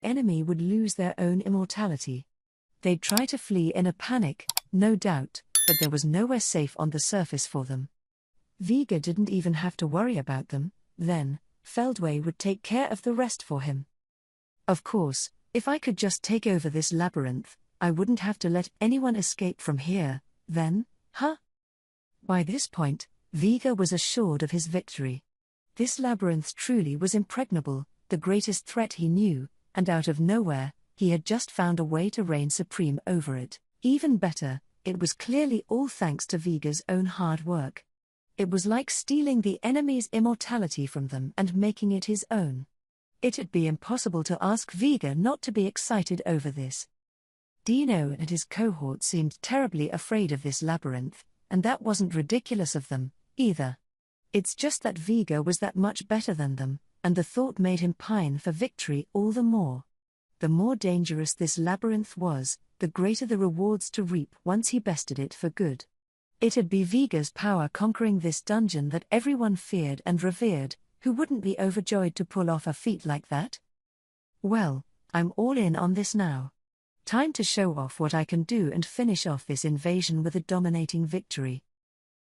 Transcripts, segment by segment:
enemy would lose their own immortality. They'd try to flee in a panic, no doubt, but there was nowhere safe on the surface for them. Vega didn't even have to worry about them, then Feldway would take care of the rest for him. Of course, if I could just take over this labyrinth, I wouldn't have to let anyone escape from here, then, huh? By this point, Vega was assured of his victory. This labyrinth truly was impregnable, the greatest threat he knew, and out of nowhere, he had just found a way to reign supreme over it. Even better, it was clearly all thanks to Vega's own hard work. It was like stealing the enemy's immortality from them and making it his own. It'd be impossible to ask Vega not to be excited over this. Dino and his cohort seemed terribly afraid of this labyrinth, and that wasn't ridiculous of them, either. It's just that Vega was that much better than them, and the thought made him pine for victory all the more. The more dangerous this labyrinth was, the greater the rewards to reap once he bested it for good. It'd be Vega's power conquering this dungeon that everyone feared and revered. Who wouldn't be overjoyed to pull off a feat like that? Well, I'm all in on this now. Time to show off what I can do and finish off this invasion with a dominating victory.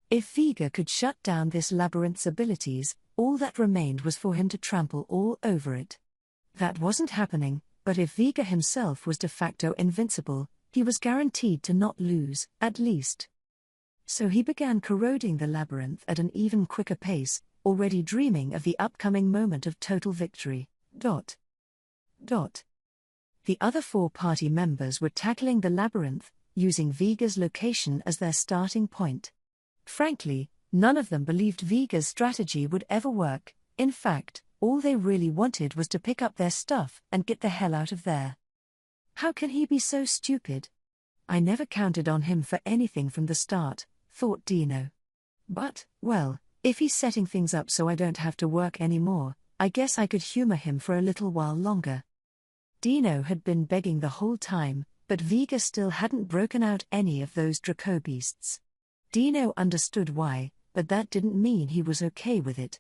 If Vega could shut down this labyrinth's abilities, all that remained was for him to trample all over it. That wasn't happening, but if Vega himself was de facto invincible, he was guaranteed to not lose, at least. So he began corroding the labyrinth at an even quicker pace, already dreaming of the upcoming moment of total victory. The other 4 party members were tackling the labyrinth, using Vega's location as their starting point. Frankly, none of them believed Vega's strategy would ever work. In fact, all they really wanted was to pick up their stuff and get the hell out of there. How can he be so stupid? I never counted on him for anything from the start, thought Dino. But, well, if he's setting things up so I don't have to work anymore, I guess I could humor him for a little while longer. Dino had been begging the whole time, but Vega still hadn't broken out any of those Draco beasts. Dino understood why, but that didn't mean he was okay with it.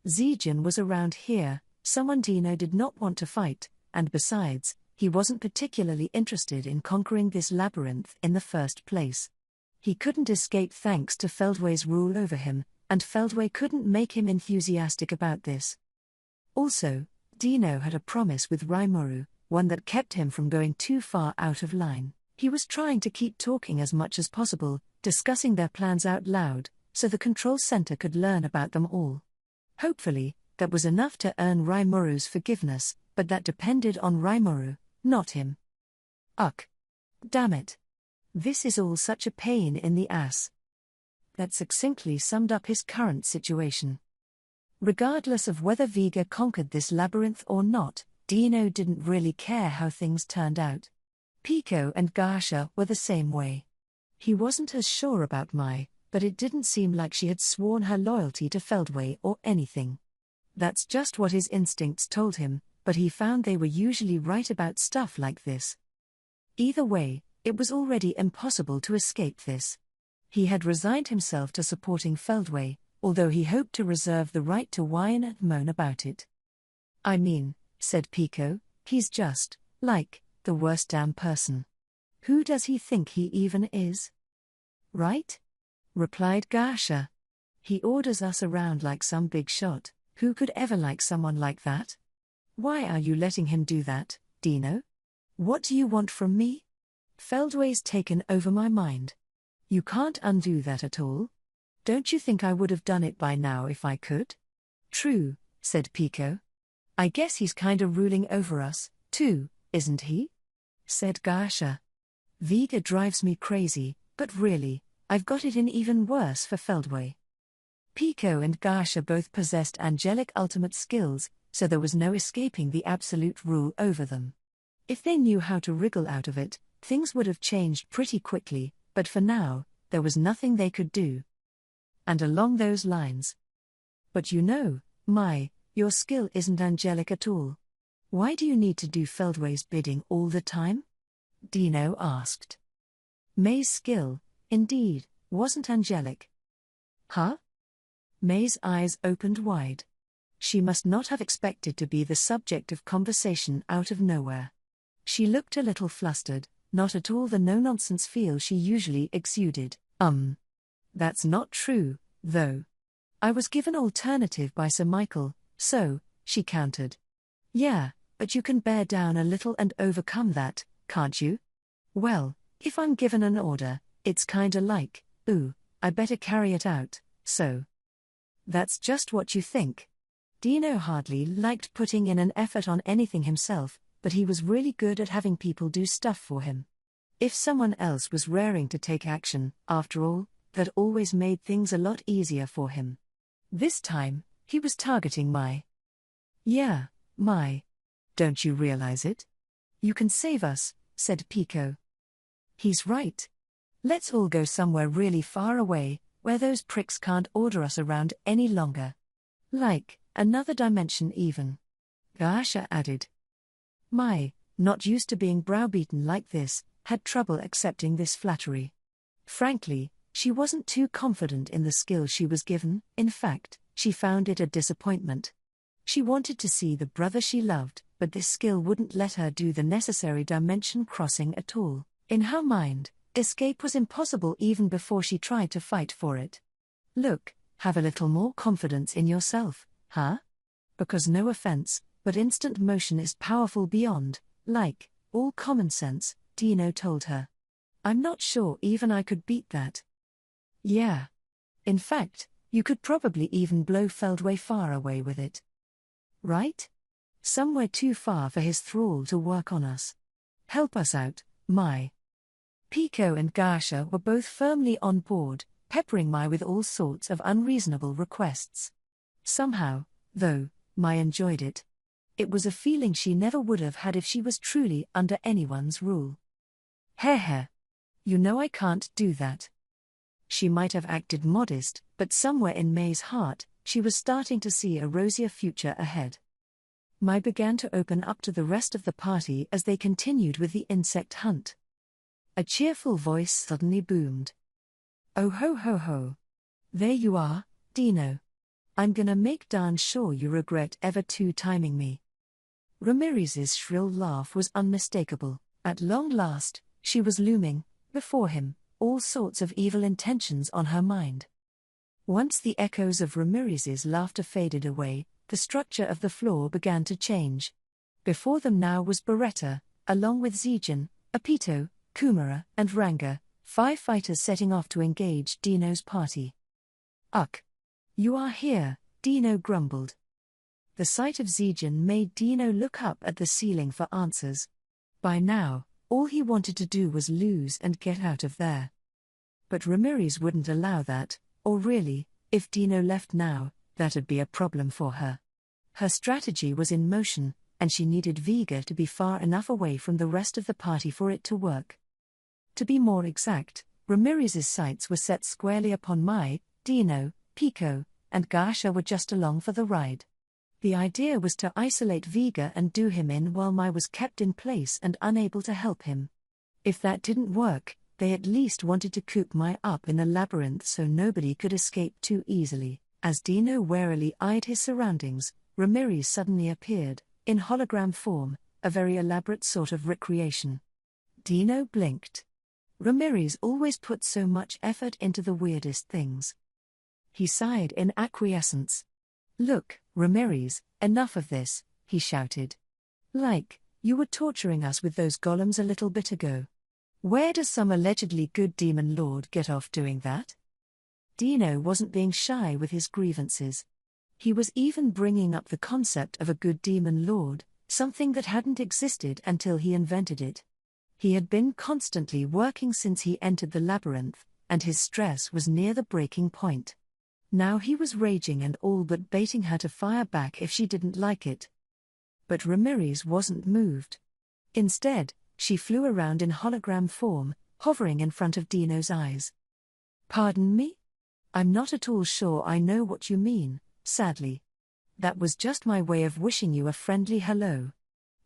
Zijin was around here, someone Dino did not want to fight, and besides, he wasn't particularly interested in conquering this labyrinth in the first place. He couldn't escape thanks to Feldway's rule over him, and Feldway couldn't make him enthusiastic about this. Also, Dino had a promise with Rimuru, one that kept him from going too far out of line. He was trying to keep talking as much as possible, discussing their plans out loud, so the control center could learn about them all. Hopefully, that was enough to earn Rimuru's forgiveness, but that depended on Rimuru, not him. Ugh. Damn it. This is all such a pain in the ass. That succinctly summed up his current situation. Regardless of whether Vega conquered this labyrinth or not, Dino didn't really care how things turned out. Pico and Gasha were the same way. He wasn't as sure about Mai, but it didn't seem like she had sworn her loyalty to Feldway or anything. That's just what his instincts told him, but he found they were usually right about stuff like this. Either way, it was already impossible to escape this. He had resigned himself to supporting Feldway, although he hoped to reserve the right to whine and moan about it. I mean, said Pico, he's just, like, the worst damn person. Who does he think he even is? Right? Replied Gasha. He orders us around like some big shot. Who could ever like someone like that? Why are you letting him do that, Dino? What do you want from me? Feldway's taken over my mind. You can't undo that at all. Don't you think I would have done it by now if I could? True, said Pico. I guess he's kinda ruling over us, too, isn't he? Said Gasha. Vega drives me crazy, but really, I've got it in even worse for Feldway. Pico and Gasha both possessed angelic ultimate skills, so there was no escaping the absolute rule over them. If they knew how to wriggle out of it, things would have changed pretty quickly, but for now, there was nothing they could do. And along those lines. But you know, Mai, your skill isn't angelic at all. Why do you need to do Feldway's bidding all the time? Dino asked. Mai's skill, indeed, wasn't angelic. Huh? Mai's eyes opened wide. She must not have expected to be the subject of conversation out of nowhere. She looked a little flustered, not at all the no-nonsense feel she usually exuded. That's not true, though. I was given alternative by Sir Michael, so, she countered. Yeah, but you can bear down a little and overcome that, can't you? Well, if I'm given an order, it's kinda like, ooh, I better carry it out, so. That's just what you think. Dino hardly liked putting in an effort on anything himself, but he was really good at having people do stuff for him. If someone else was raring to take action, after all, that always made things a lot easier for him. This time, he was targeting Mai. Yeah, Mai. Don't you realize it? You can save us, said Pico. He's right. Let's all go somewhere really far away, where those pricks can't order us around any longer. Like, another dimension even. Gaasha added. Mai, not used to being browbeaten like this, had trouble accepting this flattery. Frankly, she wasn't too confident in the skill she was given. In fact, she found it a disappointment. She wanted to see the brother she loved, but this skill wouldn't let her do the necessary dimension crossing at all. In her mind, escape was impossible even before she tried to fight for it. Look, have a little more confidence in yourself, huh? Because no offense, but instant motion is powerful beyond, like, all common sense, Dino told her. I'm not sure even I could beat that. Yeah. In fact, you could probably even blow Feldway far away with it. Right? Somewhere too far for his thrall to work on us. Help us out, Mai. Pico and Gaasha were both firmly on board, peppering Mai with all sorts of unreasonable requests. Somehow, though, Mai enjoyed it. It was a feeling she never would have had if she was truly under anyone's rule. Heh. You know I can't do that. She might have acted modest, but somewhere in Mai's heart, she was starting to see a rosier future ahead. Mai began to open up to the rest of the party as they continued with the insect hunt. A cheerful voice suddenly boomed. Oh ho ho ho. There you are, Dino. I'm gonna make darn sure you regret ever two-timing me. Ramirez's shrill laugh was unmistakable. At long last, she was looming, before him, all sorts of evil intentions on her mind. Once the echoes of Ramirez's laughter faded away, the structure of the floor began to change. Before them now was Beretta, along with Zijin, Apito, Kumara, and Ranga, 5 fighters setting off to engage Dino's party. Ugh! You are here, Dino grumbled. The sight of Zijin made Dino look up at the ceiling for answers. By now, all he wanted to do was lose and get out of there. But Ramirez wouldn't allow that, or really, if Dino left now, that'd be a problem for her. Her strategy was in motion, and she needed Vega to be far enough away from the rest of the party for it to work. To be more exact, Ramirez's sights were set squarely upon Mai, Dino, Pico, and Gaasha were just along for the ride. The idea was to isolate Vega and do him in while Mai was kept in place and unable to help him. If that didn't work, they at least wanted to coop Mai up in the labyrinth so nobody could escape too easily. As Dino warily eyed his surroundings, Ramirez suddenly appeared, in hologram form, a very elaborate sort of recreation. Dino blinked. Ramirez always put so much effort into the weirdest things. He sighed in acquiescence. Look, Ramirez, enough of this, he shouted. Like, you were torturing us with those golems a little bit ago. Where does some allegedly good demon lord get off doing that? Dino wasn't being shy with his grievances. He was even bringing up the concept of a good demon lord, something that hadn't existed until he invented it. He had been constantly working since he entered the labyrinth, and his stress was near the breaking point. Now he was raging and all but baiting her to fire back if she didn't like it. But Ramirez wasn't moved. Instead, she flew around in hologram form, hovering in front of Dino's eyes. Pardon me? I'm not at all sure I know what you mean, sadly. That was just my way of wishing you a friendly hello.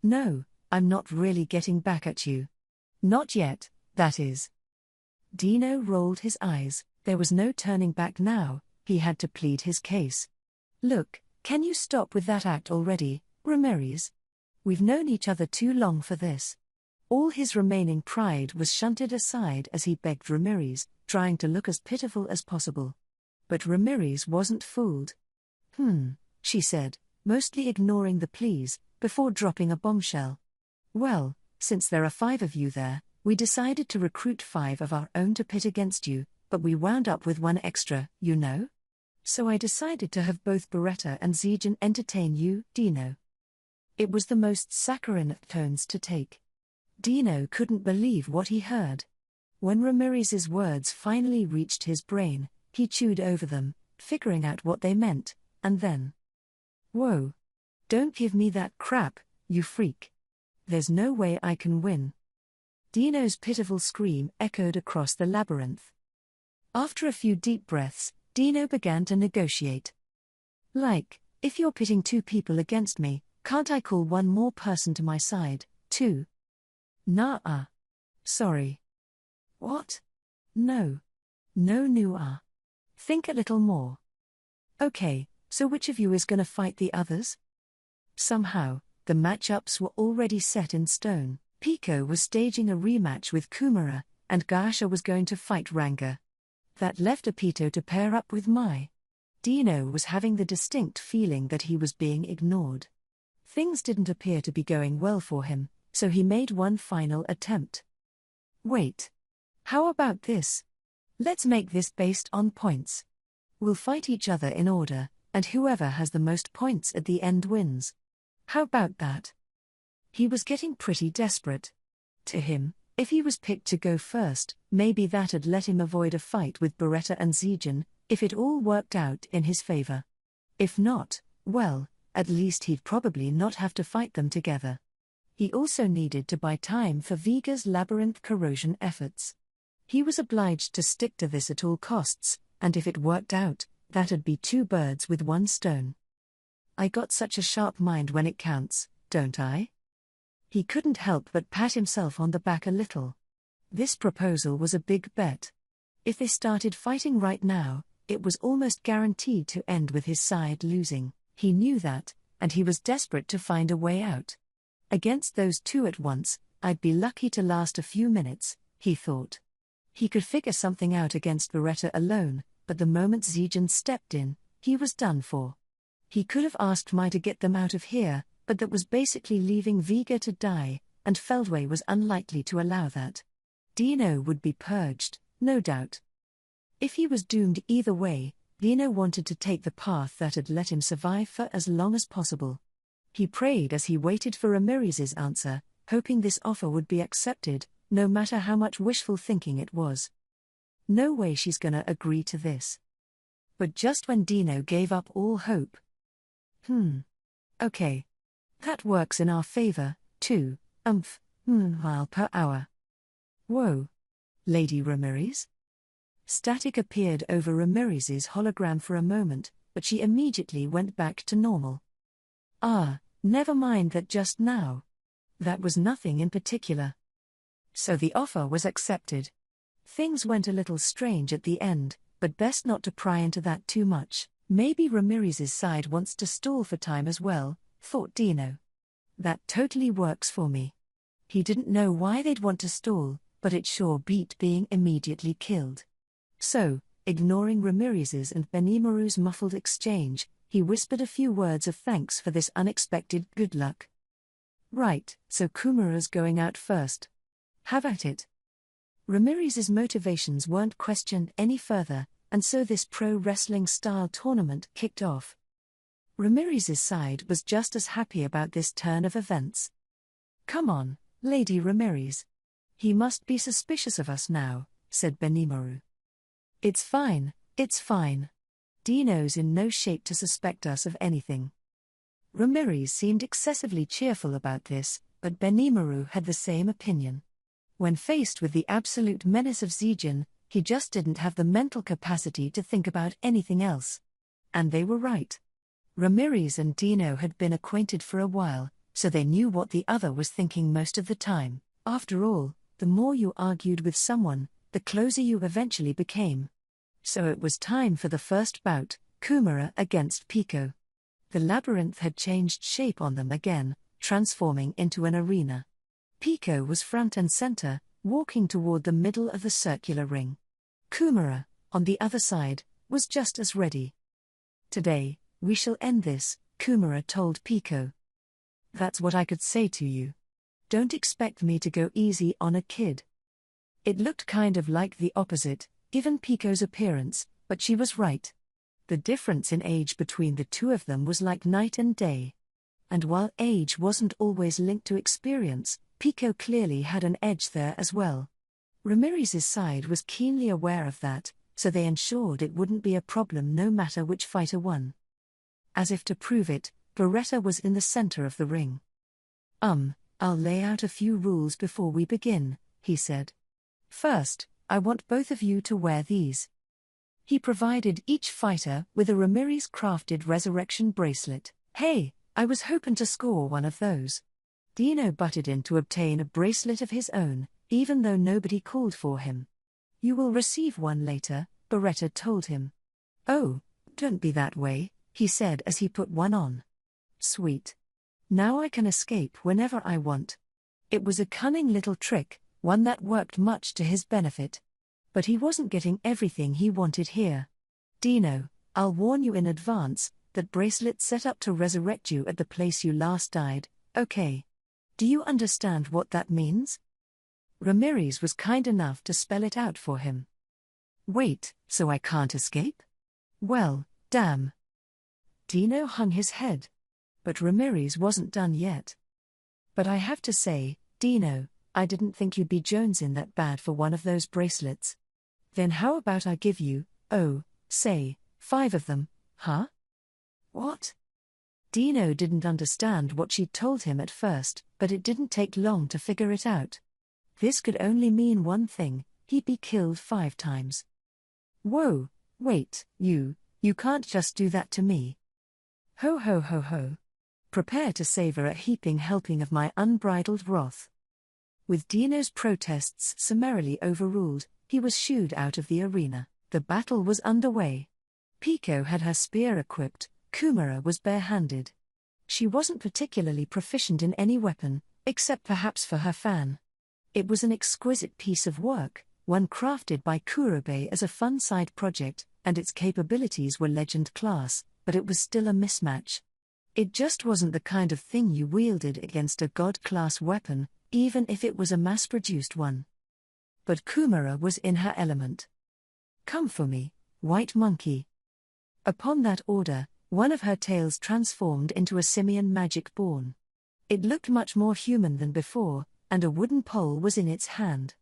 No, I'm not really getting back at you. Not yet, that is. Dino rolled his eyes. There was no turning back now. He had to plead his case. Look, Can you stop with that act already, Ramirez? We've known each other too long for this. All his remaining pride was shunted aside as he begged Ramirez, trying to look as pitiful as possible. But Ramirez wasn't fooled. She said, mostly ignoring the pleas, before dropping a bombshell. Well, since there are 5 of you there, we decided to recruit 5 of our own to pit against you, but we wound up with 1 extra, you know? So I decided to have both Beretta and Zijan entertain you, Dino. It was the most saccharine of tones to take. Dino couldn't believe what he heard. When Ramirez's words finally reached his brain, he chewed over them, figuring out what they meant, and then, "Whoa. Don't give me that crap, you freak. There's no way I can win." Dino's pitiful scream echoed across the labyrinth. After a few deep breaths, Dino began to negotiate. "Like, if you're pitting 2 people against me, can't I call 1 more person to my side, too?" "Nah. Sorry." "What?" "No. No. Think a little more." "Okay, so which of you is gonna fight the others?" Somehow, the matchups were already set in stone. Pico was staging a rematch with Kumara, and Gasha was going to fight Ranga. That left Apito to pair up with Mai. Dino was having the distinct feeling that he was being ignored. Things didn't appear to be going well for him, so he made one final attempt. "Wait. How about this? Let's make this based on points. We'll fight each other in order, and whoever has the most points at the end wins. How about that?" He was getting pretty desperate. To him, if he was picked to go first, maybe that'd let him avoid a fight with Beretta and Zijan, if it all worked out in his favor. If not, well, at least he'd probably not have to fight them together. He also needed to buy time for Viga's labyrinth corrosion efforts. He was obliged to stick to this at all costs, and if it worked out, that'd be 2 birds with 1 stone. "I got such a sharp mind when it counts, don't I?" He couldn't help but pat himself on the back a little. This proposal was a big bet. If they started fighting right now, it was almost guaranteed to end with his side losing. He knew that, and he was desperate to find a way out. Against those 2 at once, I'd be lucky to last a few minutes, he thought. He could figure something out against Beretta alone, but the moment Zijan stepped in, he was done for. He could have asked Mai to get them out of here, but that was basically leaving Viga to die, and Feldway was unlikely to allow that. Dino would be purged, no doubt. If he was doomed either way, Dino wanted to take the path that had let him survive for as long as possible. He prayed as he waited for Ramirez's answer, hoping this offer would be accepted, no matter how much wishful thinking it was. No way she's gonna agree to this. But just when Dino gave up all hope. Okay. That works in our favor, too, mile per hour. Whoa. Lady Ramirez? Static appeared over Ramirez's hologram for a moment, but she immediately went back to normal. Never mind that just now. That was nothing in particular. So the offer was accepted. Things went a little strange at the end, but best not to pry into that too much. Maybe Ramirez's side wants to stall for time as well, thought Dino. That totally works for me. He didn't know why they'd want to stall, but it sure beat being immediately killed. So, ignoring Ramirez's and Benimaru's muffled exchange, he whispered a few words of thanks for this unexpected good luck. "Right, so Kumara's going out first. Have at it." Ramirez's motivations weren't questioned any further, and so this pro-wrestling-style tournament kicked off. Ramirez's side was just as happy about this turn of events. "Come on, Lady Ramirez. He must be suspicious of us now," said Benimaru. It's fine. Dino's in no shape to suspect us of anything." Ramirez seemed excessively cheerful about this, but Benimaru had the same opinion. When faced with the absolute menace of Zijan, he just didn't have the mental capacity to think about anything else. And they were right. Ramirez and Dino had been acquainted for a while, so they knew what the other was thinking most of the time. After all, the more you argued with someone, the closer you eventually became. So it was time for the first bout, Kumara against Pico. The labyrinth had changed shape on them again, transforming into an arena. Pico was front and center, walking toward the middle of the circular ring. Kumara, on the other side, was just as ready. "Today, we shall end this," Kumara told Pico. "That's what I could say to you. Don't expect me to go easy on a kid." It looked kind of like the opposite, given Pico's appearance, but she was right. The difference in age between the two of them was like night and day. And while age wasn't always linked to experience, Pico clearly had an edge there as well. Ramirez's side was keenly aware of that, so they ensured it wouldn't be a problem no matter which fighter won. As if to prove it, Beretta was in the center of the ring. I'll lay out a few rules before we begin," he said. "First, I want both of you to wear these." He provided each fighter with a Ramirez-crafted resurrection bracelet. "Hey, I was hoping to score one of those." Dino butted in to obtain a bracelet of his own, even though nobody called for him. "You will receive one later," Beretta told him. "Oh, don't be that way," he said as he put one on. "Sweet. Now I can escape whenever I want." It was a cunning little trick, one that worked much to his benefit. But he wasn't getting everything he wanted here. "Dino, I'll warn you in advance, that bracelet's set up to resurrect you at the place you last died, okay? Do you understand what that means?" Ramirez was kind enough to spell it out for him. "Wait, so I can't escape? Well, damn." Dino hung his head. But Ramirez wasn't done yet. "But I have to say, Dino, I didn't think you'd be jonesing that bad for one of those bracelets. Then how about I give you, say, 5 of them, huh?" "What?" Dino didn't understand what she'd told him at first, but it didn't take long to figure it out. This could only mean one thing: he'd be killed 5 times. "Whoa, wait, you can't just do that to me. Ho ho ho ho. Prepare to savor a heaping helping of my unbridled wrath." With Dino's protests summarily overruled, he was shooed out of the arena. The battle was underway. Pico had her spear equipped, Kumara was barehanded. She wasn't particularly proficient in any weapon, except perhaps for her fan. It was an exquisite piece of work, one crafted by Kurobe as a fun side project, and its capabilities were legend class, but it was still a mismatch. It just wasn't the kind of thing you wielded against a god-class weapon, even if it was a mass-produced one. But Kumara was in her element. "Come for me, white monkey." Upon that order, one of her tails transformed into a simian magic born. It looked much more human than before, and a wooden pole was in its hand.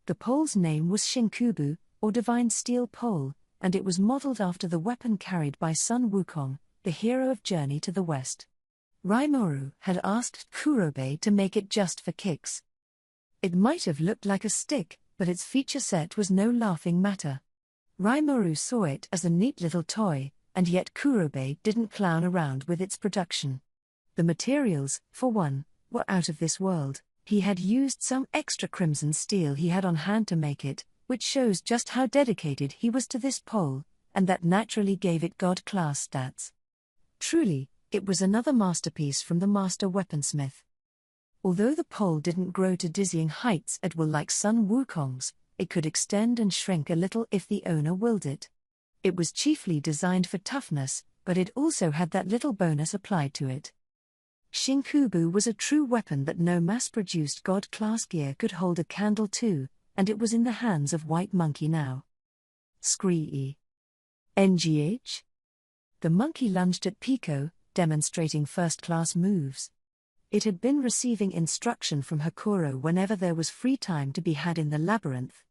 The pole's name was Shinkubu, or Divine Steel Pole, and it was modeled after the weapon carried by Sun Wukong, the hero of Journey to the West. Rimuru had asked Kurobe to make it just for kicks. It might have looked like a stick, but its feature set was no laughing matter. Rimuru saw it as a neat little toy, and yet Kurobe didn't clown around with its production. The materials, for one, were out of this world. He had used some extra crimson steel he had on hand to make it, which shows just how dedicated he was to this pole, and that naturally gave it god-class stats. Truly, it was another masterpiece from the master weaponsmith. Although the pole didn't grow to dizzying heights at will like Sun Wukong's, it could extend and shrink a little if the owner willed it. It was chiefly designed for toughness, but it also had that little bonus applied to it. Shinkubu was a true weapon that no mass-produced god-class gear could hold a candle to, and it was in the hands of White Monkey now. Scree. NGH? The monkey lunged at Pico, demonstrating first-class moves. It had been receiving instruction from Hakuro whenever there was free time to be had in the labyrinth.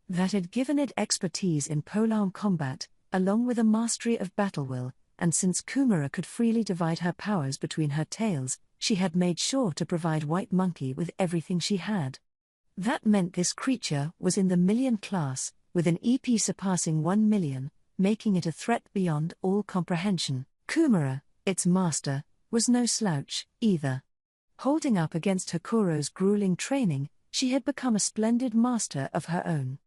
That had given it expertise in polearm combat, along with a mastery of battle will, and since Kumara could freely divide her powers between her tails, she had made sure to provide White Monkey with everything she had. That meant this creature was in the million class, with an EP surpassing 1 million, making it a threat beyond all comprehension. Kumara, its master, was no slouch, either. Holding up against Hakuro's grueling training, she had become a splendid master of her own.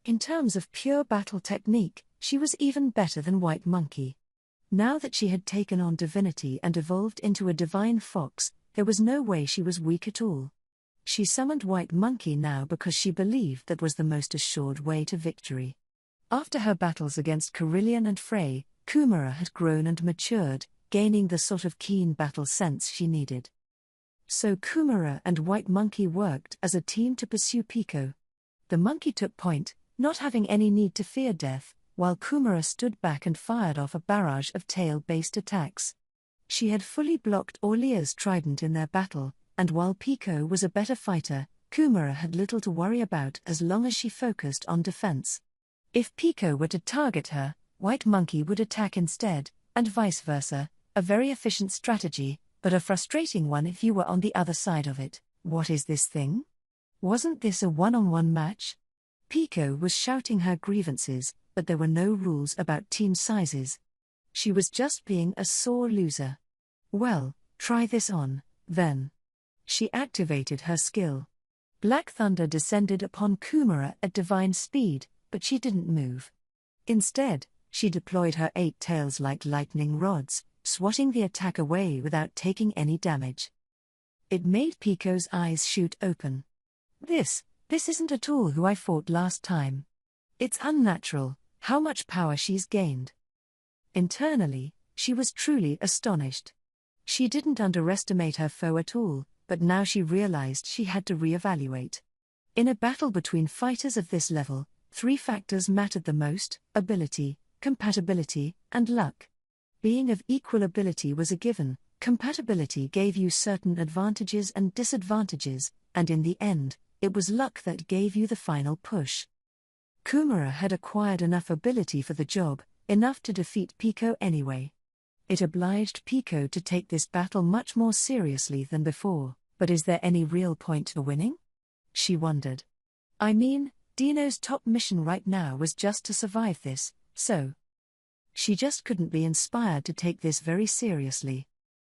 In terms of pure battle technique, she was even better than White Monkey. Now that she had taken on divinity and evolved into a divine fox, there was no way she was weak at all. She summoned White Monkey now because she believed that was the most assured way to victory. After her battles against Carillion and Frey, Kumara had grown and matured, gaining the sort of keen battle sense she needed. So Kumara and White Monkey worked as a team to pursue Pico. The monkey took point, not having any need to fear death, while Kumara stood back and fired off a barrage of tail-based attacks. She had fully blocked Orlea's trident in their battle, and while Pico was a better fighter, Kumara had little to worry about as long as she focused on defense. If Pico were to target her, White Monkey would attack instead, and vice versa, a very efficient strategy, but a frustrating one if you were on the other side of it. What is this thing? Wasn't this a one-on-one match? Pico was shouting her grievances, but there were no rules about team sizes. She was just being a sore loser. Well, try this on, then. She activated her skill. Black Thunder descended upon Kumara at divine speed, but she didn't move. Instead, she deployed her 8 tails like lightning rods, swatting the attack away without taking any damage. It made Pico's eyes shoot open. This isn't at all who I fought last time. It's unnatural, how much power she's gained. Internally, she was truly astonished. She didn't underestimate her foe at all, but now she realized she had to reevaluate. In a battle between fighters of this level, 3 factors mattered the most: ability, compatibility, and luck. Being of equal ability was a given. Compatibility gave you certain advantages and disadvantages, and in the end, it was luck that gave you the final push. Kumara had acquired enough ability for the job, enough to defeat Pico anyway. It obliged Pico to take this battle much more seriously than before, but is there any real point to winning? She wondered. I mean, Dino's top mission right now was just to survive this, so she just couldn't be inspired to take this very seriously.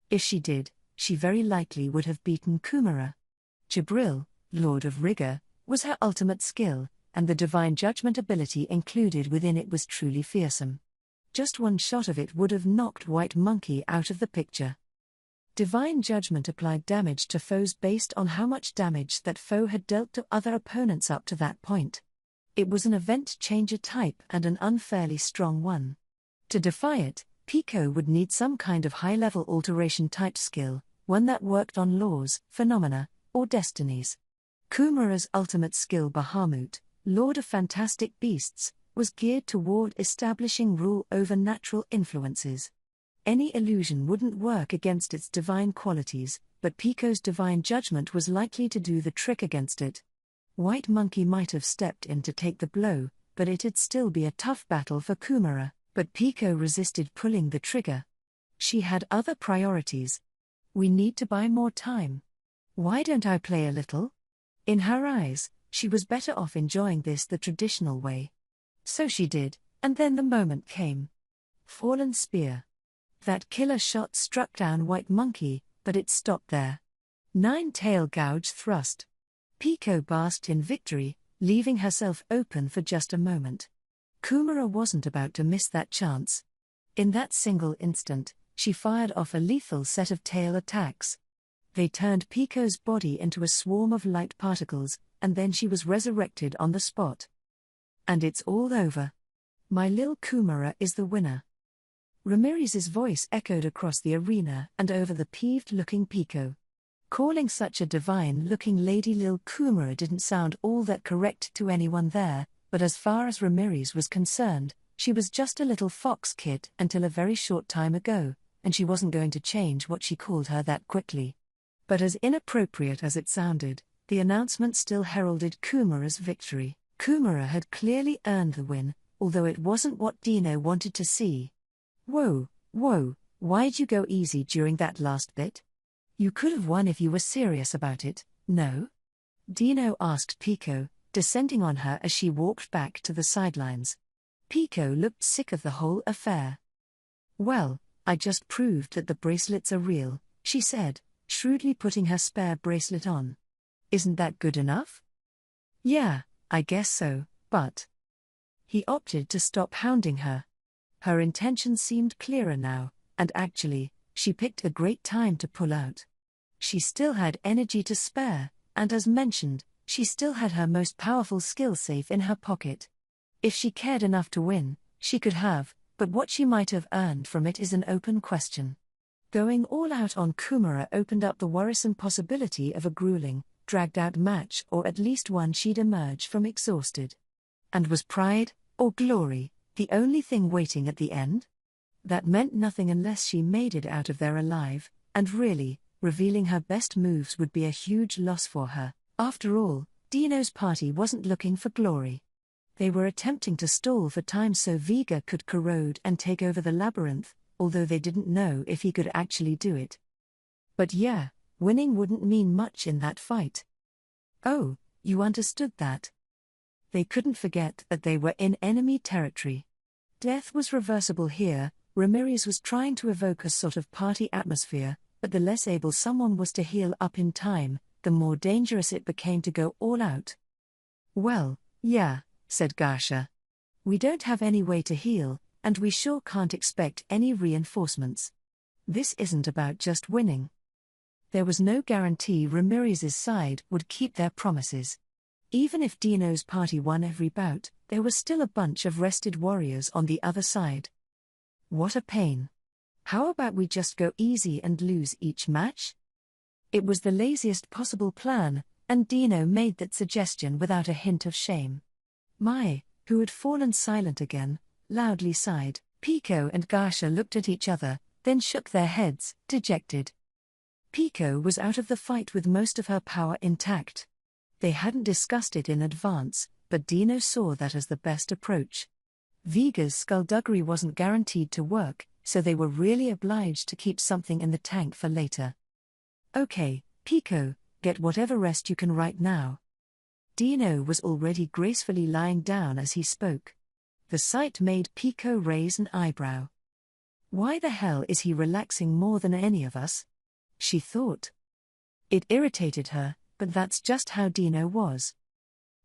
If she did, she very likely would have beaten Kumara. Jibril, Lord of Rigor, was her ultimate skill, and the divine judgment ability included within it was truly fearsome. Just one shot of it would have knocked White Monkey out of the picture. Divine judgment applied damage to foes based on how much damage that foe had dealt to other opponents up to that point. It was an event changer type and an unfairly strong one. To defy it, Pico would need some kind of high-level alteration type skill, one that worked on laws, phenomena, or destinies. Kumara's ultimate skill, Bahamut, Lord of Fantastic Beasts, was geared toward establishing rule over natural influences. Any illusion wouldn't work against its divine qualities, but Pico's divine judgment was likely to do the trick against it. White Monkey might have stepped in to take the blow, but it'd still be a tough battle for Kumara, but Pico resisted pulling the trigger. She had other priorities. We need to buy more time. Why don't I play a little? In her eyes, she was better off enjoying this the traditional way. So she did, and then the moment came. Fallen Spear. That killer shot struck down White Monkey, but it stopped there. 9-tail gouge thrust. Pico basked in victory, leaving herself open for just a moment. Kumara wasn't about to miss that chance. In that single instant, she fired off a lethal set of tail attacks. They turned Pico's body into a swarm of light particles, and then she was resurrected on the spot. And it's all over. My lil Kumara is the winner. Ramirez's voice echoed across the arena and over the peeved-looking Pico. Calling such a divine-looking lady lil Kumara didn't sound all that correct to anyone there, but as far as Ramirez was concerned, she was just a little fox kid until a very short time ago, and she wasn't going to change what she called her that quickly. But as inappropriate as it sounded, the announcement still heralded Kumara's victory. Kumara had clearly earned the win, although it wasn't what Dino wanted to see. Whoa, why'd you go easy during that last bit? You could have won if you were serious about it, no? Dino asked Pico, descending on her as she walked back to the sidelines. Pico looked sick of the whole affair. Well, I just proved that the bracelets are real, she said, shrewdly putting her spare bracelet on. Isn't that good enough? Yeah, I guess so, but... He opted to stop hounding her. Her intentions seemed clearer now, and actually, she picked a great time to pull out. She still had energy to spare, and as mentioned, she still had her most powerful skill safe in her pocket. If she cared enough to win, she could have, but what she might have earned from it is an open question. Going all out on Kumara opened up the worrisome possibility of a grueling, dragged-out match, or at least one she'd emerge from exhausted. And was pride, or glory, the only thing waiting at the end? That meant nothing unless she made it out of there alive, and really, revealing her best moves would be a huge loss for her. After all, Dino's party wasn't looking for glory. They were attempting to stall for time so Vega could corrode and take over the labyrinth, although they didn't know if he could actually do it. But yeah, winning wouldn't mean much in that fight. Oh, you understood that? They couldn't forget that they were in enemy territory. Death was reversible here. Ramirez was trying to evoke a sort of party atmosphere, but the less able someone was to heal up in time, the more dangerous it became to go all out. Well, yeah, said Gasha. We don't have any way to heal, and we sure can't expect any reinforcements. This isn't about just winning. There was no guarantee Ramirez's side would keep their promises. Even if Dino's party won every bout, there was still a bunch of rested warriors on the other side. What a pain. How about we just go easy and lose each match? It was the laziest possible plan, and Dino made that suggestion without a hint of shame. Mai, who had fallen silent again, loudly sighed. Pico and Gasha looked at each other, then shook their heads, dejected. Pico was out of the fight with most of her power intact. They hadn't discussed it in advance, but Dino saw that as the best approach. Vega's skullduggery wasn't guaranteed to work, so they were really obliged to keep something in the tank for later. Okay, Pico, get whatever rest you can right now. Dino was already gracefully lying down as he spoke. The sight made Pico raise an eyebrow. Why the hell is he relaxing more than any of us? She thought. It irritated her, but that's just how Dino was.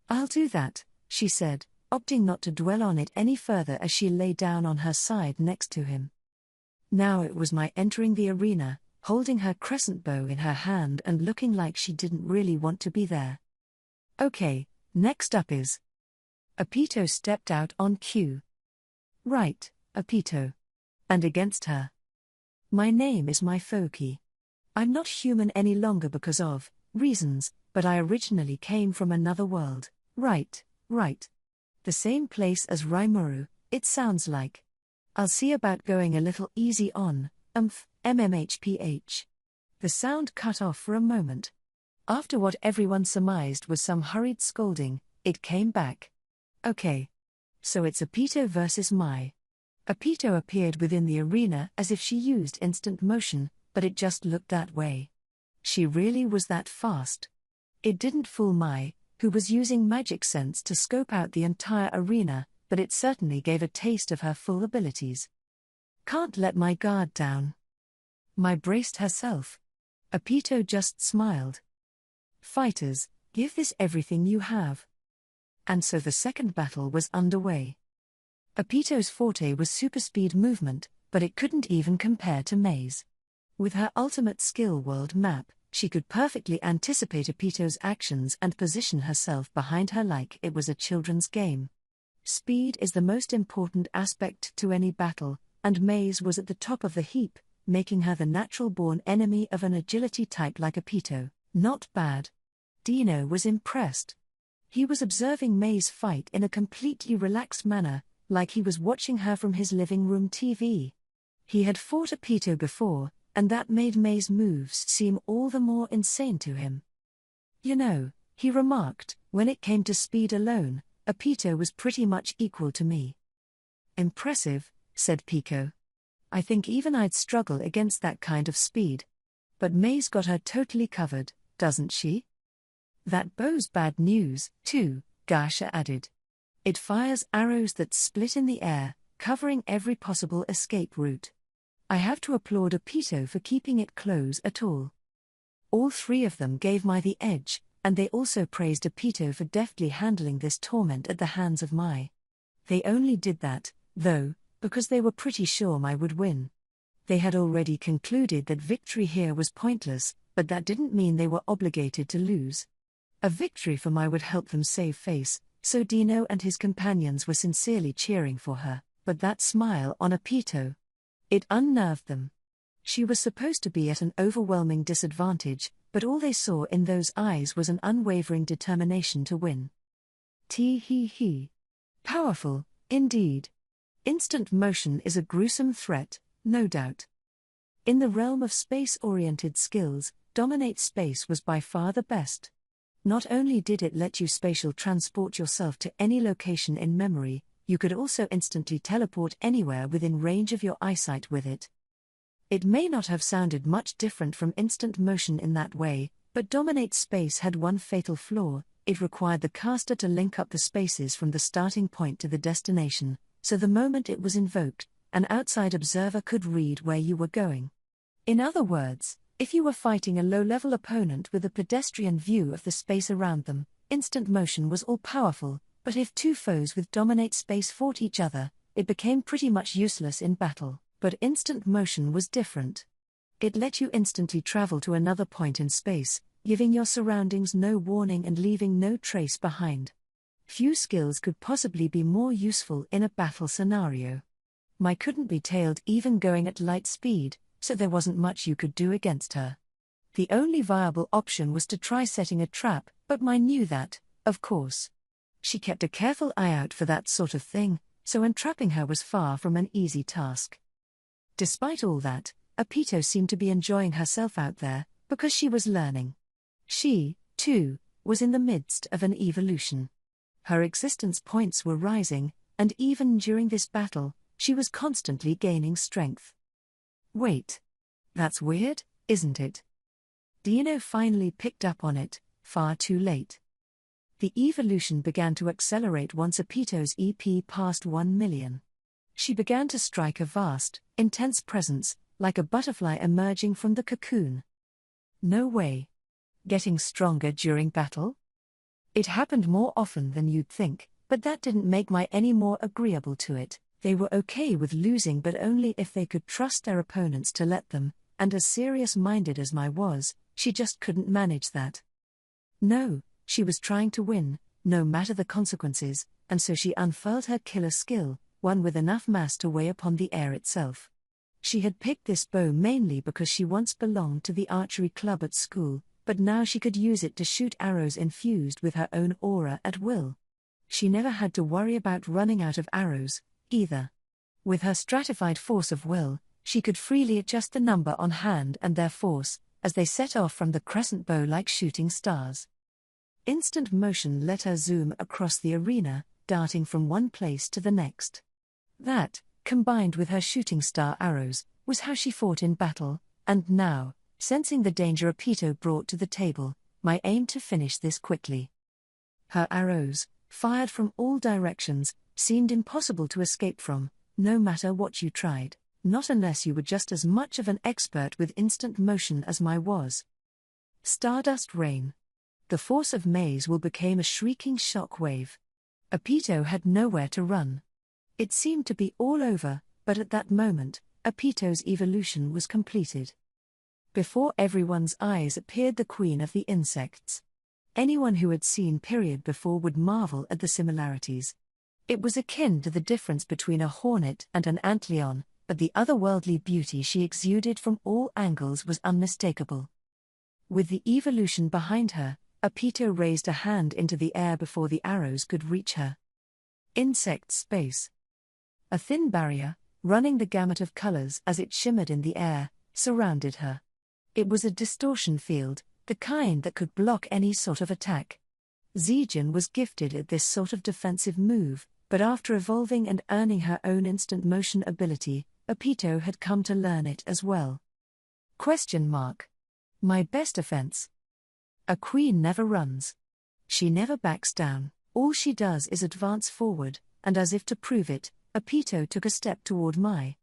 I'll do that, she said, opting not to dwell on it any further as she lay down on her side next to him. Now it was Mai entering the arena, holding her crescent bow in her hand and looking like she didn't really want to be there. Okay, next up is... Apito stepped out on cue. Right, Apito. And against her. My name is Mai Foki. I'm not human any longer because of reasons, but I originally came from another world. Right. The same place as Rimuru, it sounds like. I'll see about going a little easy on, MMHPH. The sound cut off for a moment. After what everyone surmised was some hurried scolding, it came back. Okay. So it's Apito versus Mai. Apito appeared within the arena as if she used instant motion, but it just looked that way. She really was that fast. It didn't fool Mai, who was using magic sense to scope out the entire arena, but it certainly gave a taste of her full abilities. Can't let my guard down. Mai braced herself. Apito just smiled. Fighters, give this everything you have. And so the second battle was underway. Apito's forte was super speed movement, but it couldn't even compare to Mai's. With her ultimate skill world map, she could perfectly anticipate Apito's actions and position herself behind her like it was a children's game. Speed is the most important aspect to any battle, and Mai's was at the top of the heap, making her the natural-born enemy of an agility type like Apito. Not bad. Dino was impressed. He was observing Mai's fight in a completely relaxed manner, like he was watching her from his living room TV. He had fought Apito before, and that made Mai's moves seem all the more insane to him. You know, he remarked, when it came to speed alone, Apito was pretty much equal to me. Impressive, said Pico. I think even I'd struggle against that kind of speed. But Mai's got her totally covered, doesn't she? That bow's bad news, too, Gasha added. It fires arrows that split in the air, covering every possible escape route. I have to applaud Apito for keeping it close at all. All three of them gave Mai the edge, and they also praised Apito for deftly handling this torment at the hands of Mai. They only did that, though, because they were pretty sure I would win. They had already concluded that victory here was pointless, but that didn't mean they were obligated to lose. A victory for Mai would help them save face, so Dino and his companions were sincerely cheering for her, but that smile on Apito, it unnerved them. She was supposed to be at an overwhelming disadvantage, but all they saw in those eyes was an unwavering determination to win. Tee-hee-hee. Powerful, indeed. Instant motion is a gruesome threat, no doubt. In the realm of space-oriented skills, Dominate Space was by far the best. Not only did it let you spatial transport yourself to any location in memory, you could also instantly teleport anywhere within range of your eyesight with it. It may not have sounded much different from instant motion in that way, but Dominate Space had one fatal flaw: it required the caster to link up the spaces from the starting point to the destination, so the moment it was invoked, an outside observer could read where you were going. In other words, if you were fighting a low-level opponent with a pedestrian view of the space around them, instant motion was all-powerful, but if two foes with Dominate Space fought each other, it became pretty much useless in battle. But instant motion was different. It let you instantly travel to another point in space, giving your surroundings no warning and leaving no trace behind. Few skills could possibly be more useful in a battle scenario. Mai couldn't be tailed even going at light speed, so there wasn't much you could do against her. The only viable option was to try setting a trap, but Mai knew that, of course. She kept a careful eye out for that sort of thing, so entrapping her was far from an easy task. Despite all that, Apito seemed to be enjoying herself out there, because she was learning. She, too, was in the midst of an evolution. Her existence points were rising, and even during this battle, she was constantly gaining strength. Wait. That's weird, isn't it? Dino finally picked up on it, far too late. The evolution began to accelerate once Apito's EP passed 1 million. She began to strike a vast, intense presence, like a butterfly emerging from the cocoon. No way. Getting stronger during battle? It happened more often than you'd think, but that didn't make Mai any more agreeable to it. They were okay with losing, but only if they could trust their opponents to let them, and as serious-minded as Mai was, she just couldn't manage that. No, she was trying to win, no matter the consequences, and so she unfurled her killer skill, one with enough mass to weigh upon the air itself. She had picked this bow mainly because she once belonged to the archery club at school, but now she could use it to shoot arrows infused with her own aura at will. She never had to worry about running out of arrows, either. With her stratified force of will, she could freely adjust the number on hand and their force, as they set off from the crescent bow like shooting stars. Instant motion let her zoom across the arena, darting from one place to the next. That, combined with her shooting star arrows, was how she fought in battle, and now, sensing the danger Apito brought to the table, Mai aimed to finish this quickly. Her arrows, fired from all directions, seemed impossible to escape from, no matter what you tried, not unless you were just as much of an expert with instant motion as Mai was. Stardust rain. The force of Mai's will became a shrieking shock wave. Apito had nowhere to run. It seemed to be all over, but at that moment, Apito's evolution was completed. Before everyone's eyes appeared the queen of the insects. Anyone who had seen Period before would marvel at the similarities. It was akin to the difference between a hornet and an antlion, but the otherworldly beauty she exuded from all angles was unmistakable. With the evolution behind her, Apito raised a hand into the air before the arrows could reach her. Insect space. A thin barrier, running the gamut of colors as it shimmered in the air, surrounded her. It was a distortion field, the kind that could block any sort of attack. Zijin was gifted at this sort of defensive move, but after evolving and earning her own instant motion ability, Apito had come to learn it as well. My best offense. A queen never runs. She never backs down, all she does is advance forward, and as if to prove it, Apito took a step toward Mai.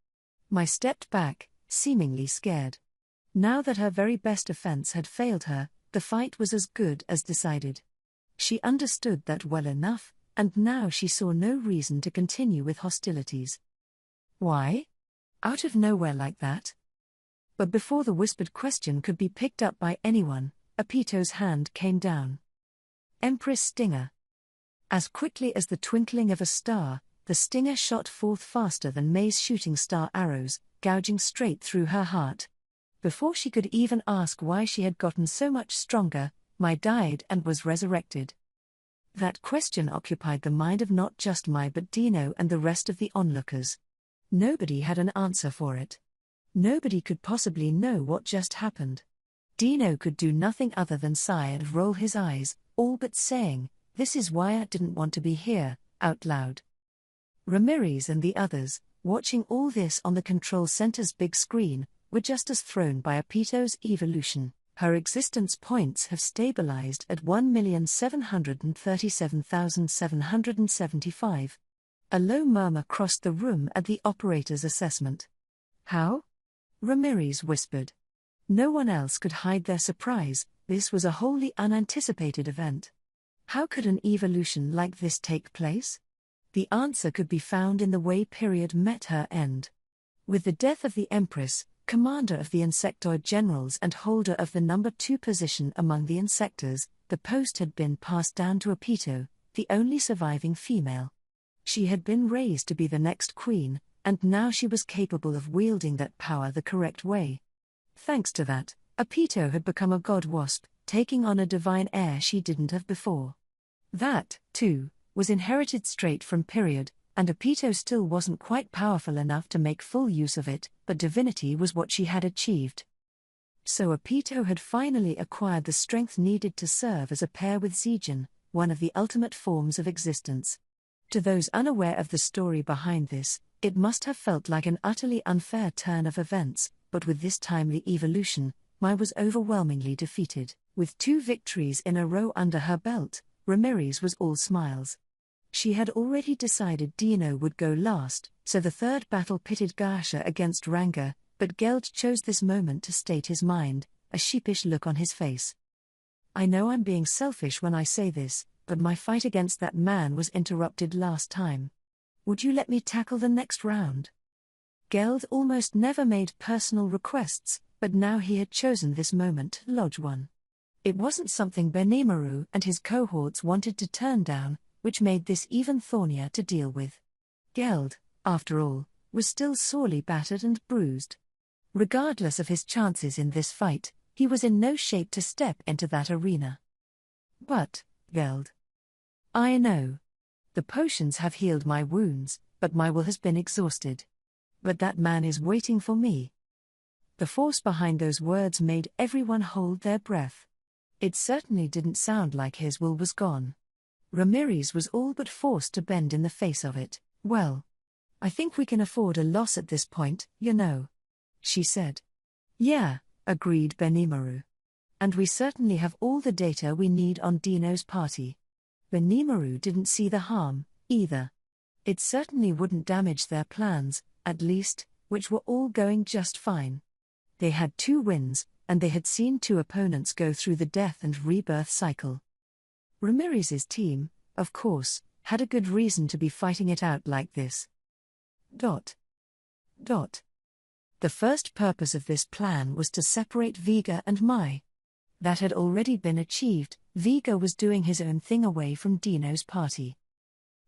Mai stepped back, seemingly scared. Now that her very best offense had failed her, the fight was as good as decided. She understood that well enough, and now she saw no reason to continue with hostilities. Why? Out of nowhere like that? But before the whispered question could be picked up by anyone, Apito's hand came down. Empress Stinger. As quickly as the twinkling of a star, the stinger shot forth faster than May's shooting star arrows, gouging straight through her heart. Before she could even ask why she had gotten so much stronger, Mai died and was resurrected. That question occupied the mind of not just Mai but Dino and the rest of the onlookers. Nobody had an answer for it. Nobody could possibly know what just happened. Dino could do nothing other than sigh and roll his eyes, all but saying, "This is why I didn't want to be here," out loud. Ramirez and the others, watching all this on the control center's big screen, were just as thrown by Apito's evolution. Her existence points have stabilized at 1,737,775. A low murmur crossed the room at the operator's assessment. How? Ramirez whispered. No one else could hide their surprise. This was a wholly unanticipated event. How could an evolution like this take place? The answer could be found in the way period met her end. With the death of the Empress, commander of the insectoid generals and holder of the number 2 position among the insectors, the post had been passed down to Apito, the only surviving female. She had been raised to be the next queen, and now she was capable of wielding that power the correct way. Thanks to that, Apito had become a god wasp, taking on a divine air she didn't have before. That, too, was inherited straight from period, and Apito still wasn't quite powerful enough to make full use of it, but divinity was what she had achieved. So Apito had finally acquired the strength needed to serve as a pair with Zijin, one of the ultimate forms of existence. To those unaware of the story behind this, it must have felt like an utterly unfair turn of events, but with this timely evolution, Mai was overwhelmingly defeated. With 2 victories in a row under her belt, Ramirez was all smiles. She had already decided Dino would go last, so the third battle pitted Gasha against Ranga, but Geld chose this moment to state his mind, a sheepish look on his face. I know I'm being selfish when I say this, but my fight against that man was interrupted last time. Would you let me tackle the next round? Geld almost never made personal requests, but now he had chosen this moment to lodge one. It wasn't something Benimaru and his cohorts wanted to turn down, which made this even thornier to deal with. Geld, after all, was still sorely battered and bruised. Regardless of his chances in this fight, he was in no shape to step into that arena. But, Geld. I know. The potions have healed my wounds, but my will has been exhausted. But that man is waiting for me. The force behind those words made everyone hold their breath. It certainly didn't sound like his will was gone. Ramirez was all but forced to bend in the face of it. Well, I think we can afford a loss at this point, you know, she said. Yeah, agreed Benimaru. And we certainly have all the data we need on Dino's party. Benimaru didn't see the harm, either. It certainly wouldn't damage their plans, at least, which were all going just fine. They had 2 wins, and they had seen 2 opponents go through the death and rebirth cycle. Ramirez's team, of course, had a good reason to be fighting it out like this. The first purpose of this plan was to separate Vega and Mai. That had already been achieved. Vega was doing his own thing away from Dino's party.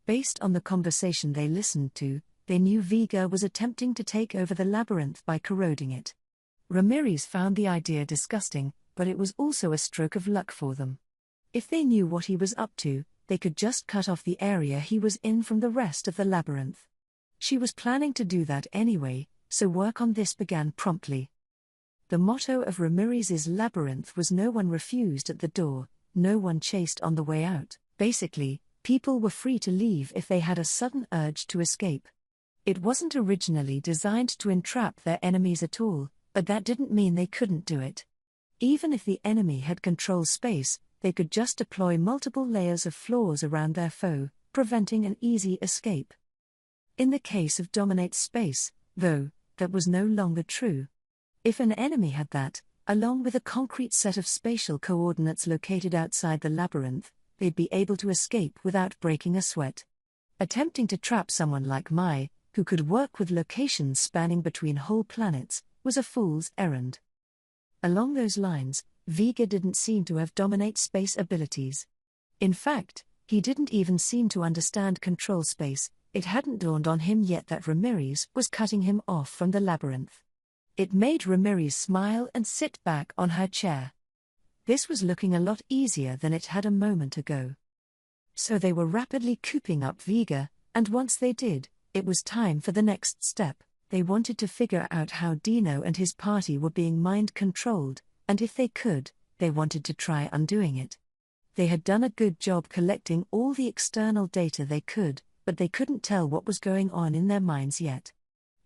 Based on the conversation they listened to, they knew Vega was attempting to take over the labyrinth by corroding it. Ramirez found the idea disgusting, but it was also a stroke of luck for them. If they knew what he was up to, they could just cut off the area he was in from the rest of the labyrinth. She was planning to do that anyway, so work on this began promptly. The motto of Ramirez's labyrinth was no one refused at the door, no one chased on the way out. Basically, people were free to leave if they had a sudden urge to escape. It wasn't originally designed to entrap their enemies at all, but that didn't mean they couldn't do it. Even if the enemy had control space, they could just deploy multiple layers of floors around their foe, preventing an easy escape. In the case of dominate space, though, that was no longer true. If an enemy had that, along with a concrete set of spatial coordinates located outside the labyrinth, they'd be able to escape without breaking a sweat. Attempting to trap someone like Mai, who could work with locations spanning between whole planets, was a fool's errand. Along those lines, Vega didn't seem to have dominate space abilities. In fact, he didn't even seem to understand control space. It hadn't dawned on him yet that Ramirez was cutting him off from the labyrinth. It made Ramirez smile and sit back on her chair. This was looking a lot easier than it had a moment ago. So they were rapidly cooping up Vega, and once they did, it was time for the next step. They wanted to figure out how Dino and his party were being mind-controlled, and if they could, they wanted to try undoing it. They had done a good job collecting all the external data they could, but they couldn't tell what was going on in their minds yet.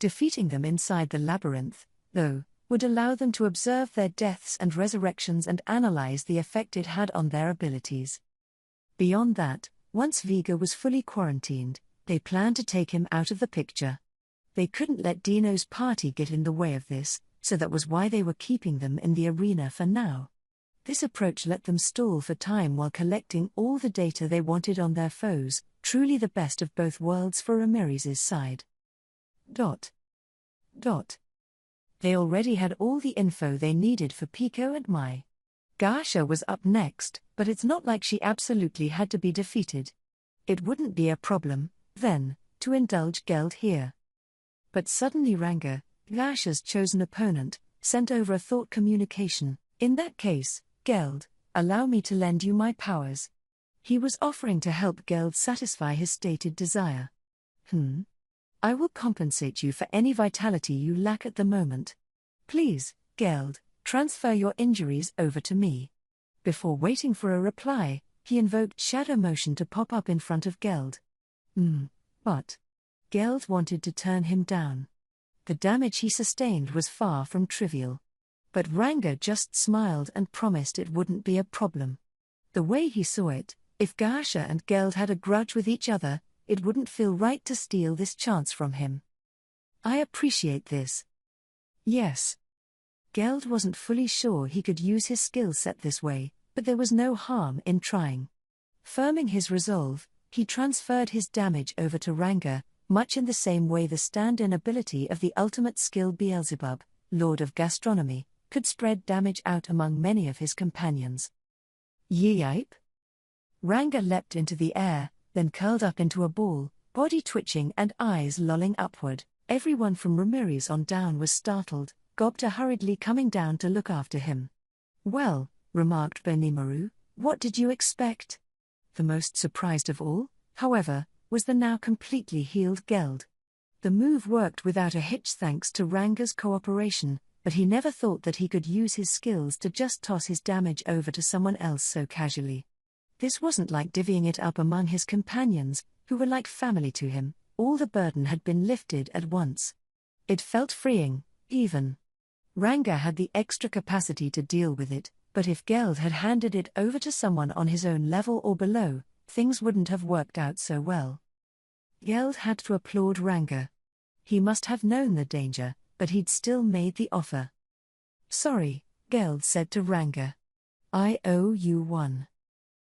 Defeating them inside the labyrinth, though, would allow them to observe their deaths and resurrections and analyze the effect it had on their abilities. Beyond that, once Vega was fully quarantined, they planned to take him out of the picture. They couldn't let Dino's party get in the way of this, so that was why they were keeping them in the arena for now. This approach let them stall for time while collecting all the data they wanted on their foes, truly the best of both worlds for Ramirez's side. They already had all the info they needed for Pico and Mai. Gasha was up next, but it's not like she absolutely had to be defeated. It wouldn't be a problem, then, to indulge Geld here. But suddenly Ranga, Gasha's chosen opponent, sent over a thought communication. In that case, Geld, allow me to lend you my powers. He was offering to help Geld satisfy his stated desire. I will compensate you for any vitality you lack at the moment. Please, Geld, transfer your injuries over to me. Before waiting for a reply, he invoked shadow motion to pop up in front of Geld. But Geld wanted to turn him down. The damage he sustained was far from trivial. But Ranga just smiled and promised it wouldn't be a problem. The way he saw it, if Gasha and Geld had a grudge with each other, it wouldn't feel right to steal this chance from him. I appreciate this. Yes. Geld wasn't fully sure he could use his skill set this way, but there was no harm in trying. Firming his resolve, he transferred his damage over to Ranga, much in the same way the stand-in ability of the ultimate skill Beelzebub, Lord of Gastronomy, could spread damage out among many of his companions. Yeep! Ranga leapt into the air, then curled up into a ball, body twitching and eyes lolling upward. Everyone from Ramirez on down was startled, Gobta hurriedly coming down to look after him. Well, remarked Benimaru, what did you expect? The most surprised of all, however, was the now completely healed Geld. The move worked without a hitch thanks to Ranga's cooperation, but he never thought that he could use his skills to just toss his damage over to someone else so casually. This wasn't like divvying it up among his companions, who were like family to him. All the burden had been lifted at once. It felt freeing, even. Ranga had the extra capacity to deal with it, but if Geld had handed it over to someone on his own level or below, things wouldn't have worked out so well. Geld had to applaud Ranga. He must have known the danger, but he'd still made the offer. Sorry, Geld said to Ranga. I owe you one.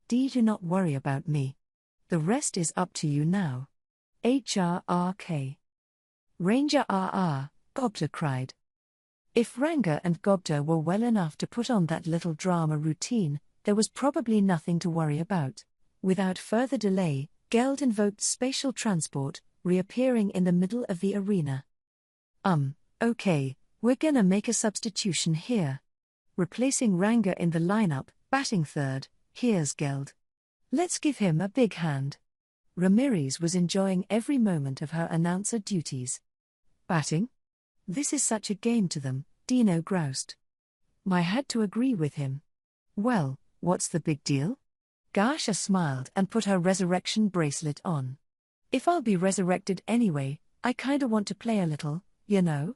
Do not worry about me. The rest is up to you now. HRRK. Ranger RR, Gobta cried. If Ranga and Gobta were well enough to put on that little drama routine, there was probably nothing to worry about. Without further delay, Geld invoked spatial transport, reappearing in the middle of the arena. Okay, we're gonna make a substitution here. Replacing Ranga in the lineup, batting third, here's Geld. Let's give him a big hand. Ramirez was enjoying every moment of her announcer duties. Batting? This is such a game to them, Dino groused. Mai had to agree with him. Well, what's the big deal? Gasha smiled and put her resurrection bracelet on. If I'll be resurrected anyway, I kinda want to play a little, you know?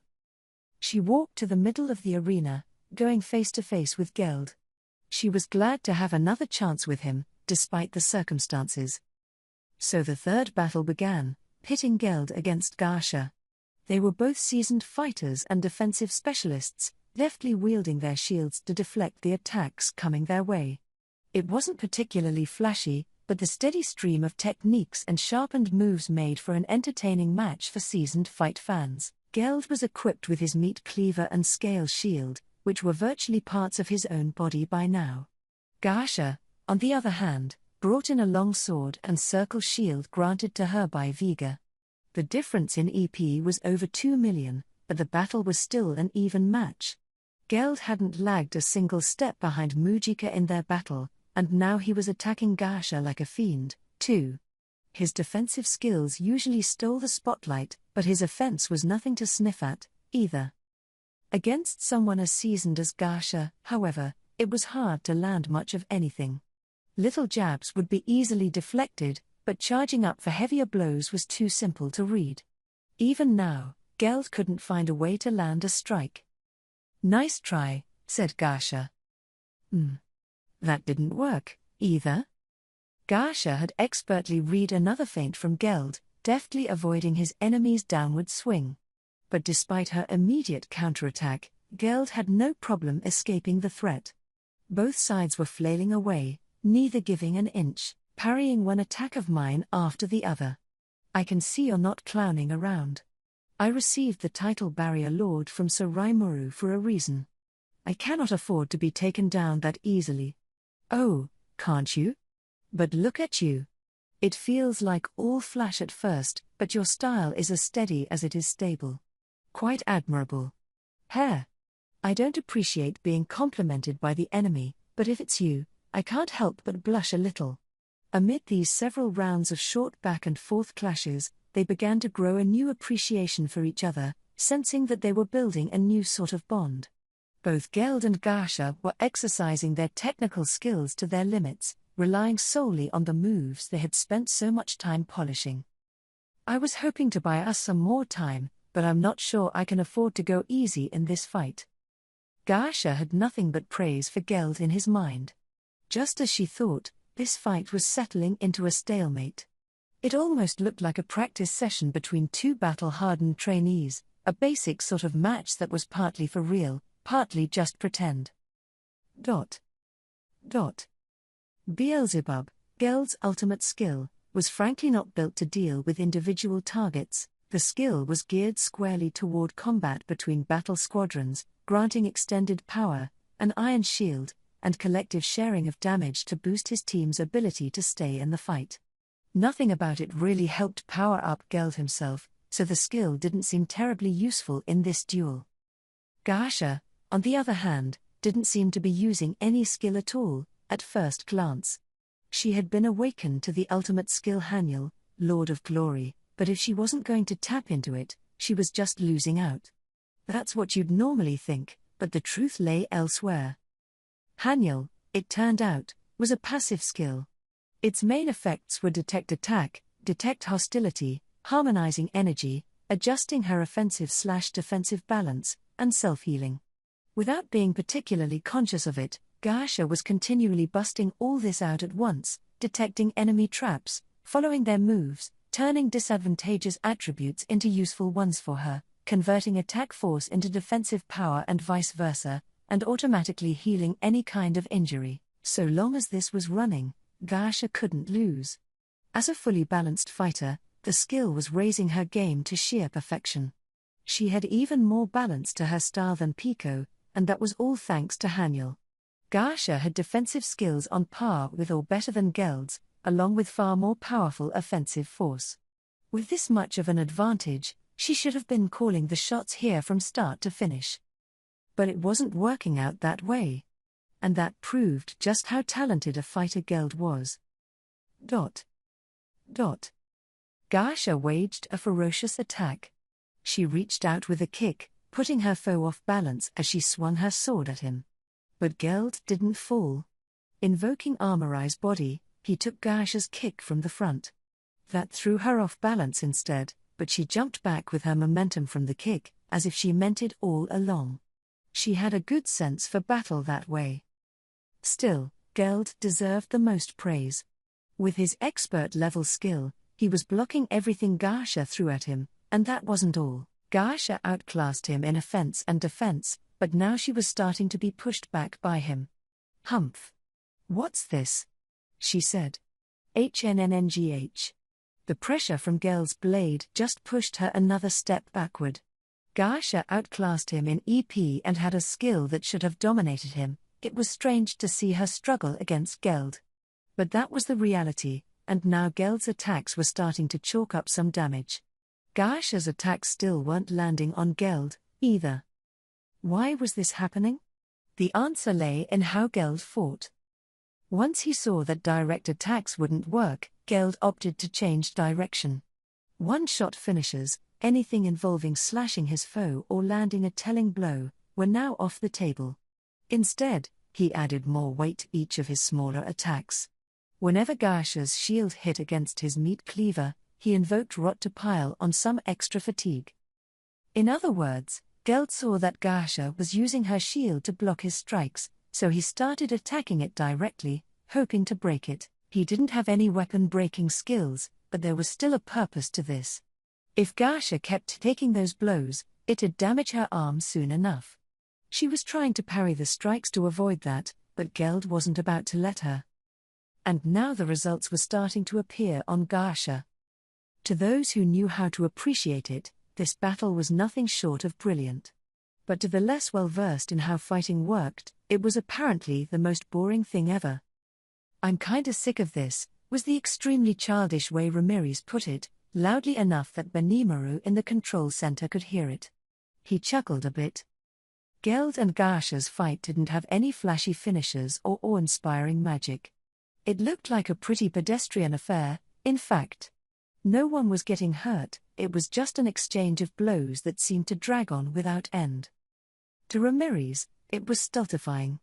She walked to the middle of the arena, going face to face with Geld. She was glad to have another chance with him, despite the circumstances. So the third battle began, pitting Geld against Gasha. They were both seasoned fighters and defensive specialists, deftly wielding their shields to deflect the attacks coming their way. It wasn't particularly flashy, but the steady stream of techniques and sharpened moves made for an entertaining match for seasoned fight fans. Geld was equipped with his meat cleaver and scale shield, which were virtually parts of his own body by now. Gasha, on the other hand, brought in a long sword and circle shield granted to her by Vega. The difference in EP was over 2 million, but the battle was still an even match. Geld hadn't lagged a single step behind Mujika in their battle, and now he was attacking Gasha like a fiend, too. His defensive skills usually stole the spotlight, but his offense was nothing to sniff at, either. Against someone as seasoned as Gasha, however, it was hard to land much of anything. Little jabs would be easily deflected, but charging up for heavier blows was too simple to read. Even now, Geld couldn't find a way to land a strike. "Nice try," said Gasha. That didn't work, either. Gasha had expertly read another feint from Geld, deftly avoiding his enemy's downward swing. But despite her immediate counterattack, Geld had no problem escaping the threat. Both sides were flailing away, neither giving an inch, parrying one attack of mine after the other. "I can see you're not clowning around. I received the title Barrier Lord from Sir Raimuru for a reason. I cannot afford to be taken down that easily." "Oh, can't you? But look at you. It feels like all flash at first, but your style is as steady as it is stable. Quite admirable. Hair. I don't appreciate being complimented by the enemy, but if it's you, I can't help but blush a little." Amid these several rounds of short back and forth clashes, they began to grow a new appreciation for each other, sensing that they were building a new sort of bond. Both Geld and Gasha were exercising their technical skills to their limits, relying solely on the moves they had spent so much time polishing. "I was hoping to buy us some more time, but I'm not sure I can afford to go easy in this fight." Gasha had nothing but praise for Geld in his mind. Just as she thought, this fight was settling into a stalemate. It almost looked like a practice session between two battle-hardened trainees, a basic sort of match that was partly for real, partly just pretend. Beelzebub, Geld's ultimate skill, was frankly not built to deal with individual targets. The skill was geared squarely toward combat between battle squadrons, granting extended power, an iron shield, and collective sharing of damage to boost his team's ability to stay in the fight. Nothing about it really helped power up Geld himself, so the skill didn't seem terribly useful in this duel. Gasha, on the other hand, didn't seem to be using any skill at all, at first glance. She had been awakened to the ultimate skill Haniel, Lord of Glory, but if she wasn't going to tap into it, she was just losing out. That's what you'd normally think, but the truth lay elsewhere. Haniel, it turned out, was a passive skill. Its main effects were detect attack, detect hostility, harmonizing energy, adjusting her offensive/defensive balance, and self-healing. Without being particularly conscious of it, Gasha was continually busting all this out at once, detecting enemy traps, following their moves, turning disadvantageous attributes into useful ones for her, converting attack force into defensive power and vice versa, and automatically healing any kind of injury. So long as this was running, Gasha couldn't lose. As a fully balanced fighter, the skill was raising her game to sheer perfection. She had even more balance to her style than Pico, and that was all thanks to Haniel. Gasha had defensive skills on par with or better than Geld's, along with far more powerful offensive force. With this much of an advantage, she should have been calling the shots here from start to finish. But it wasn't working out that way. And that proved just how talented a fighter Geld was. Gasha waged a ferocious attack. She reached out with a kick, putting her foe off balance as she swung her sword at him. But Geld didn't fall. Invoking Armorai's body, he took Gasha's kick from the front. That threw her off balance instead, but she jumped back with her momentum from the kick, as if she meant it all along. She had a good sense for battle that way. Still, Geld deserved the most praise. With his expert-level skill, he was blocking everything Gasha threw at him, and that wasn't all. Gasha outclassed him in offense and defense, but now she was starting to be pushed back by him. "Humph. What's this?" she said. HNNNGH. The pressure from Gel's blade just pushed her another step backward. Garsha outclassed him in EP and had a skill that should have dominated him. It was strange to see her struggle against Geld. But that was the reality, and now Geld's attacks were starting to chalk up some damage. Garsha's attacks still weren't landing on Geld, either. Why was this happening? The answer lay in how Geld fought. Once he saw that direct attacks wouldn't work, Geld opted to change direction. One-shot finishes, anything involving slashing his foe or landing a telling blow, were now off the table. Instead, he added more weight to each of his smaller attacks. Whenever Garsha's shield hit against his meat cleaver, he invoked Rot to pile on some extra fatigue. In other words, Geld saw that Garsha was using her shield to block his strikes, so he started attacking it directly, hoping to break it. He didn't have any weapon-breaking skills, but there was still a purpose to this. If Garsha kept taking those blows, it'd damage her arm soon enough. She was trying to parry the strikes to avoid that, but Geld wasn't about to let her. And now the results were starting to appear on Garsha. To those who knew how to appreciate it, this battle was nothing short of brilliant. But to the less well-versed in how fighting worked, it was apparently the most boring thing ever. "I'm kinda sick of this," was the extremely childish way Ramirez put it, loudly enough that Benimaru in the control center could hear it. He chuckled a bit. Geld and Garsha's fight didn't have any flashy finishes or awe-inspiring magic. It looked like a pretty pedestrian affair, in fact. No one was getting hurt, it was just an exchange of blows that seemed to drag on without end. To Ramirez, it was stultifying.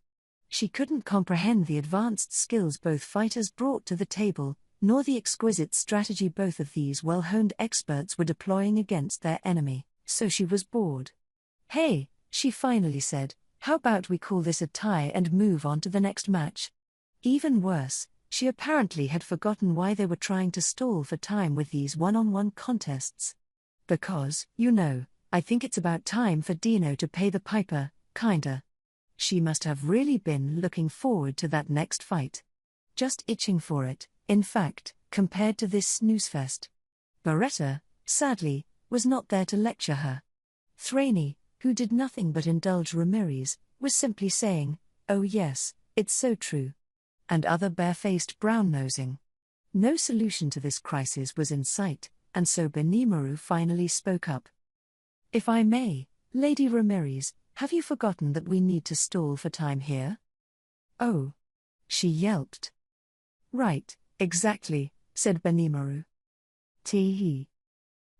She couldn't comprehend the advanced skills both fighters brought to the table, nor the exquisite strategy both of these well-honed experts were deploying against their enemy, so she was bored. "Hey," she finally said, "how about we call this a tie and move on to the next match?" Even worse, she apparently had forgotten why they were trying to stall for time with these one-on-one contests. "Because, I think it's about time for Dino to pay the piper, kinda." She must have really been looking forward to that next fight. Just itching for it, in fact, compared to this snoozefest. Beretta, sadly, was not there to lecture her. Thraney, who did nothing but indulge Ramirez, was simply saying, "Oh yes, it's so true." And other barefaced brown-nosing. No solution to this crisis was in sight, and so Benimaru finally spoke up. "If I may, Lady Ramirez, have you forgotten that we need to stall for time here?" "Oh," she yelped. "Right, exactly," said Benimaru. Tee.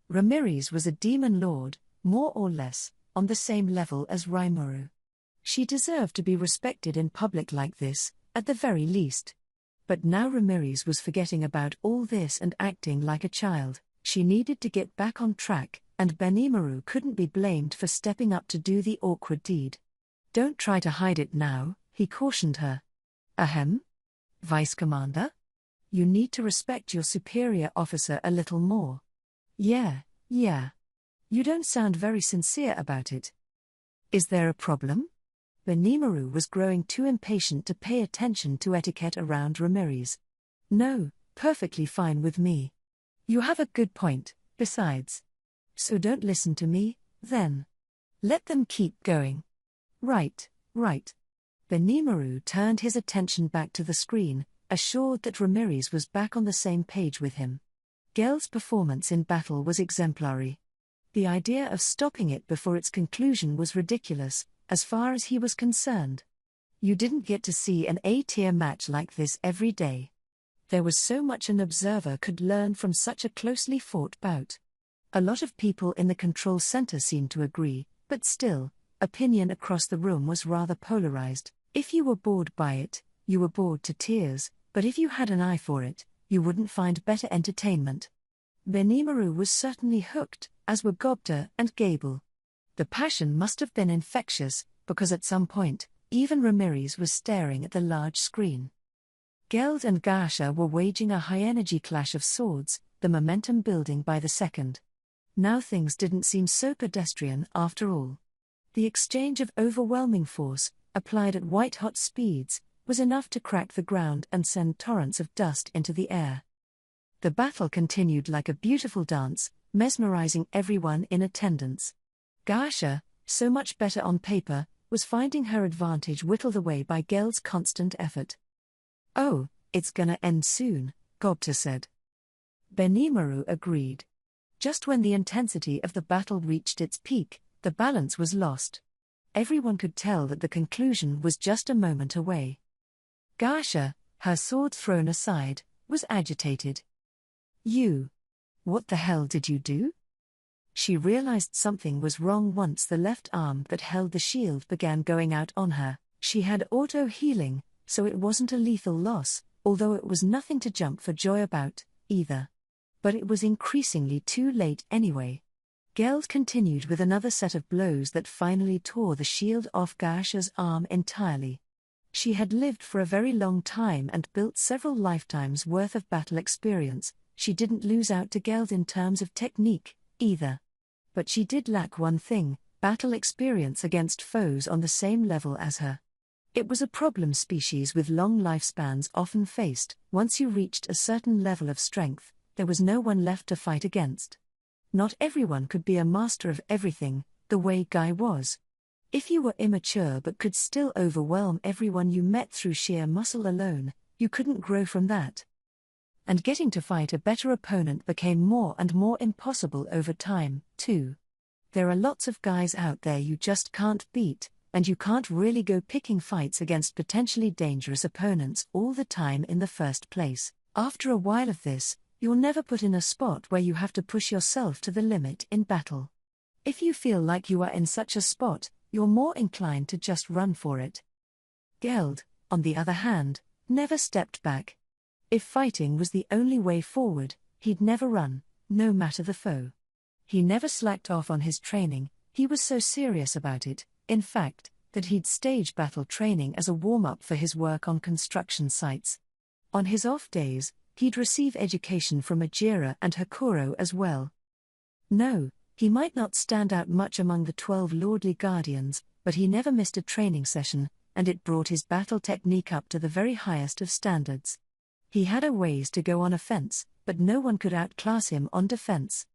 Ramirez was a demon lord, more or less, on the same level as Rimuru. She deserved to be respected in public like this, at the very least. But now Ramirez was forgetting about all this and acting like a child. She needed to get back on track, and Benimaru couldn't be blamed for stepping up to do the awkward deed. "Don't try to hide it now," he cautioned her. "Ahem? Vice Commander? You need to respect your superior officer a little more." Yeah. You don't sound very sincere about it." "Is there a problem?" Benimaru was growing too impatient to pay attention to etiquette around Ramirez. "No, perfectly fine with me. You have a good point, besides. So don't listen to me, then. Let them keep going." Right. Benimaru turned his attention back to the screen, assured that Ramirez was back on the same page with him. Geld's performance in battle was exemplary. The idea of stopping it before its conclusion was ridiculous, as far as he was concerned. You didn't get to see an A-tier match like this every day. There was so much an observer could learn from such a closely fought bout. A lot of people in the control center seemed to agree, but still, opinion across the room was rather polarized. If you were bored by it, you were bored to tears, but if you had an eye for it, you wouldn't find better entertainment. Benimaru was certainly hooked, as were Gobda and Gable. The passion must have been infectious, because at some point, even Ramirez was staring at the large screen. Geld and Garsha were waging a high-energy clash of swords, the momentum building by the second. Now things didn't seem so pedestrian after all. The exchange of overwhelming force, applied at white-hot speeds, was enough to crack the ground and send torrents of dust into the air. The battle continued like a beautiful dance, mesmerizing everyone in attendance. Gaasha, so much better on paper, was finding her advantage whittled away by Geld's constant effort. "Oh, it's gonna end soon," Gobta said. Benimaru agreed. Just when the intensity of the battle reached its peak, the balance was lost. Everyone could tell that the conclusion was just a moment away. Gaasha, her sword thrown aside, was agitated. What the hell did you do?" She realized something was wrong once the left arm that held the shield began going out on her. She had auto-healing, so it wasn't a lethal loss, although it was nothing to jump for joy about, either. But it was increasingly too late anyway. Geld continued with another set of blows that finally tore the shield off Gaasha's arm entirely. She had lived for a very long time and built several lifetimes' worth of battle experience. She didn't lose out to Geld in terms of technique, either. But she did lack one thing: battle experience against foes on the same level as her. It was a problem species with long lifespans often faced. Once you reached a certain level of strength, there was no one left to fight against. Not everyone could be a master of everything, the way Guy was. If you were immature but could still overwhelm everyone you met through sheer muscle alone, you couldn't grow from that. And getting to fight a better opponent became more and more impossible over time, too. There are lots of guys out there you just can't beat, and you can't really go picking fights against potentially dangerous opponents all the time in the first place. After a while of this, you're never put in a spot where you have to push yourself to the limit in battle. If you feel like you are in such a spot, you're more inclined to just run for it. Geld, on the other hand, never stepped back. If fighting was the only way forward, he'd never run, no matter the foe. He never slacked off on his training. He was so serious about it, in fact, that he'd stage battle training as a warm-up for his work on construction sites. On his off days, he'd receive education from Ajira and Hakuro as well. No, he might not stand out much among the 12 lordly guardians, but he never missed a training session, and it brought his battle technique up to the very highest of standards. He had a ways to go on offense, but no one could outclass him on defense.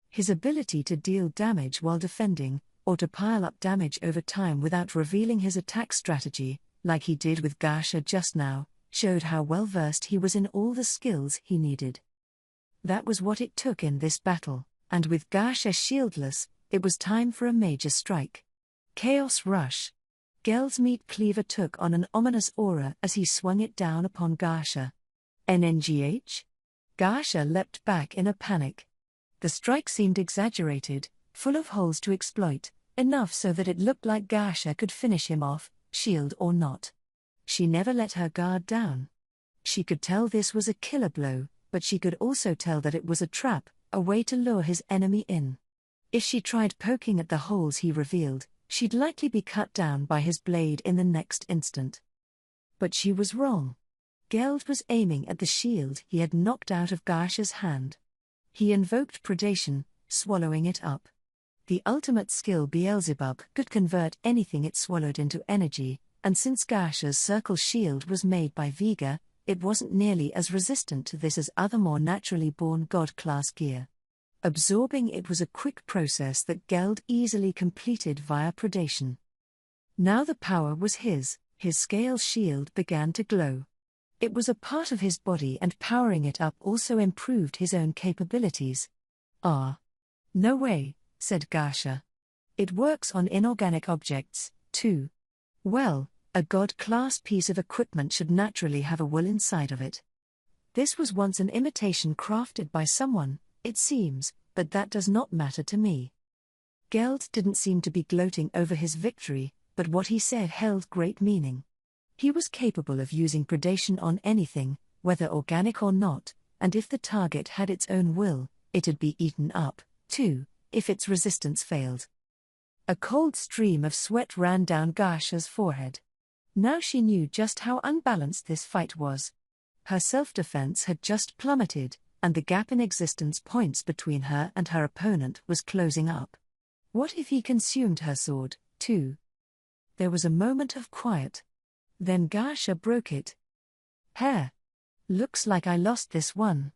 His ability to deal damage while defending, or to pile up damage over time without revealing his attack strategy, like he did with Gaasha just now, showed how well versed he was in all the skills he needed. That was what it took in this battle, and with Gaasha shieldless, it was time for a major strike. Chaos Rush. Geld's meat cleaver took on an ominous aura as he swung it down upon Gaasha. NNGH? Gaasha leapt back in a panic. The strike seemed exaggerated, full of holes to exploit, enough so that it looked like Gaasha could finish him off, shield or not. She never let her guard down. She could tell this was a killer blow, but she could also tell that it was a trap, a way to lure his enemy in. If she tried poking at the holes he revealed, she'd likely be cut down by his blade in the next instant. But she was wrong. Geld was aiming at the shield he had knocked out of Gaasha's hand. He invoked predation, swallowing it up. The ultimate skill Beelzebub could convert anything it swallowed into energy, and since Gaasha's circle shield was made by Vega, it wasn't nearly as resistant to this as other more naturally born god-class gear. Absorbing it was a quick process that Geld easily completed via predation. Now the power was his scale shield began to glow. It was a part of his body, and powering it up also improved his own capabilities. "Ah. No way," said Gaasha. "It works on inorganic objects, too." Well, a god-class piece of equipment should naturally have a will inside of it. This was once an imitation crafted by someone, it seems, but that does not matter to me. Geld didn't seem to be gloating over his victory, but what he said held great meaning. He was capable of using predation on anything, whether organic or not, and if the target had its own will, it'd be eaten up, too, if its resistance failed. A cold stream of sweat ran down Gaasha's forehead. Now she knew just how unbalanced this fight was. Her self-defense had just plummeted, and the gap in existence points between her and her opponent was closing up. What if he consumed her sword, too? There was a moment of quiet. Then Gasha broke it. Hair. Looks like I lost this one.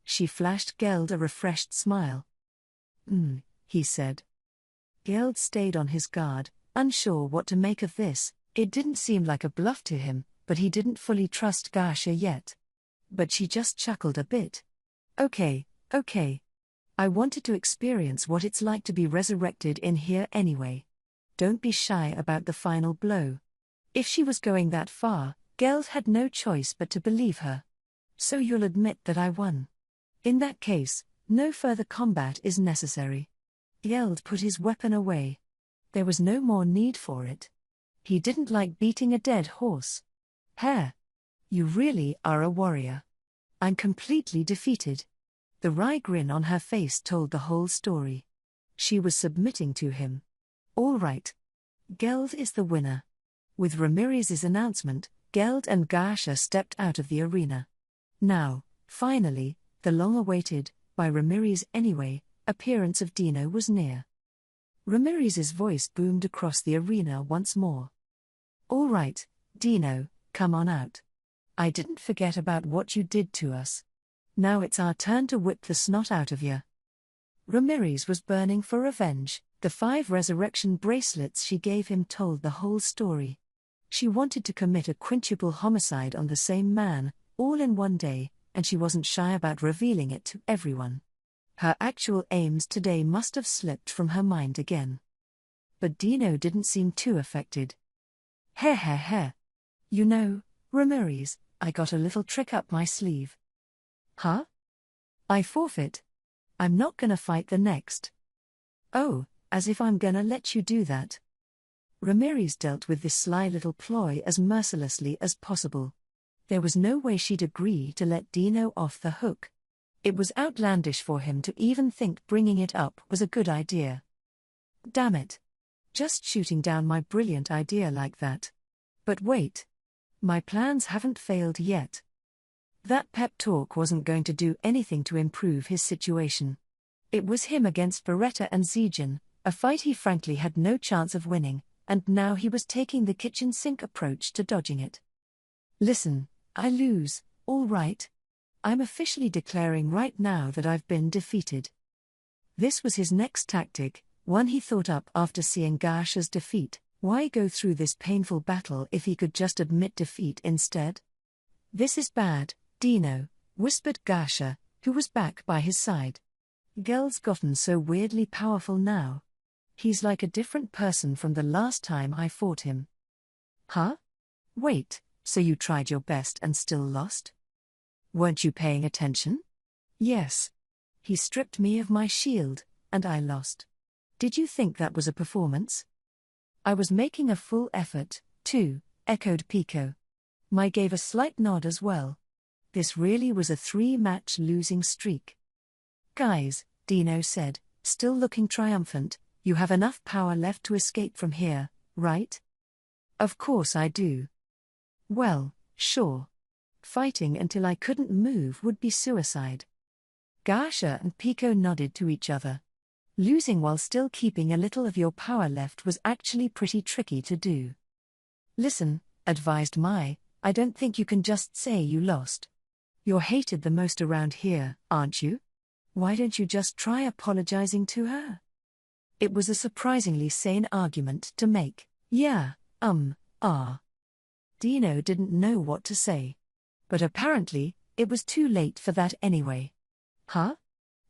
She flashed Geld a refreshed smile. He said. Geld stayed on his guard, unsure what to make of this. It didn't seem like a bluff to him, but he didn't fully trust Gasha yet. But she just chuckled a bit. Okay. I wanted to experience what it's like to be resurrected in here anyway. Don't be shy about the final blow. If she was going that far, Geld had no choice but to believe her. So you'll admit that I won. In that case, no further combat is necessary. Geld put his weapon away. There was no more need for it. He didn't like beating a dead horse. Hair. You really are a warrior. I'm completely defeated. The wry grin on her face told the whole story. She was submitting to him. All right. Geld is the winner. With Ramirez's announcement, Geld and Gasha stepped out of the arena. Now, finally, the long-awaited, by Ramirez anyway, appearance of Dino was near. Ramirez's voice boomed across the arena once more. All right, Dino, come on out. I didn't forget about what you did to us. Now it's our turn to whip the snot out of you. Ramirez was burning for revenge. The 5 resurrection bracelets she gave him told the whole story. She wanted to commit a quintuple homicide on the same man, all in one day, and she wasn't shy about revealing it to everyone. Her actual aims today must have slipped from her mind again. But Dino didn't seem too affected. Heh. You know, Ramirez, I got a little trick up my sleeve. Huh? I forfeit. I'm not gonna fight the next. Oh, as if I'm gonna let you do that. Ramirez dealt with this sly little ploy as mercilessly as possible. There was no way she'd agree to let Dino off the hook. It was outlandish for him to even think bringing it up was a good idea. Damn it. Just shooting down my brilliant idea like that. But wait. My plans haven't failed yet. That pep talk wasn't going to do anything to improve his situation. It was him against Beretta and Zijin, a fight he frankly had no chance of winning, and now he was taking the kitchen sink approach to dodging it. Listen, I lose, all right? I'm officially declaring right now that I've been defeated. This was his next tactic, one he thought up after seeing Gasha's defeat. Why go through this painful battle if he could just admit defeat instead? This is bad, Dino, whispered Gasha, who was back by his side. Geld's gotten so weirdly powerful now. He's like a different person from the last time I fought him. Huh? Wait, so you tried your best and still lost? Weren't you paying attention? Yes. He stripped me of my shield, and I lost. Did you think that was a performance? I was making a full effort, too, echoed Pico. Mai gave a slight nod as well. This really was a 3-match losing streak. Guys, Dino said, still looking triumphant, you have enough power left to escape from here, right? Of course I do. Well, sure. Fighting until I couldn't move would be suicide. Gasha and Pico nodded to each other. Losing while still keeping a little of your power left was actually pretty tricky to do. Listen, advised Mai, I don't think you can just say you lost. You're hated the most around here, aren't you? Why don't you just try apologizing to her? It was a surprisingly sane argument to make. Yeah, Dino didn't know what to say. But apparently, it was too late for that anyway. Huh?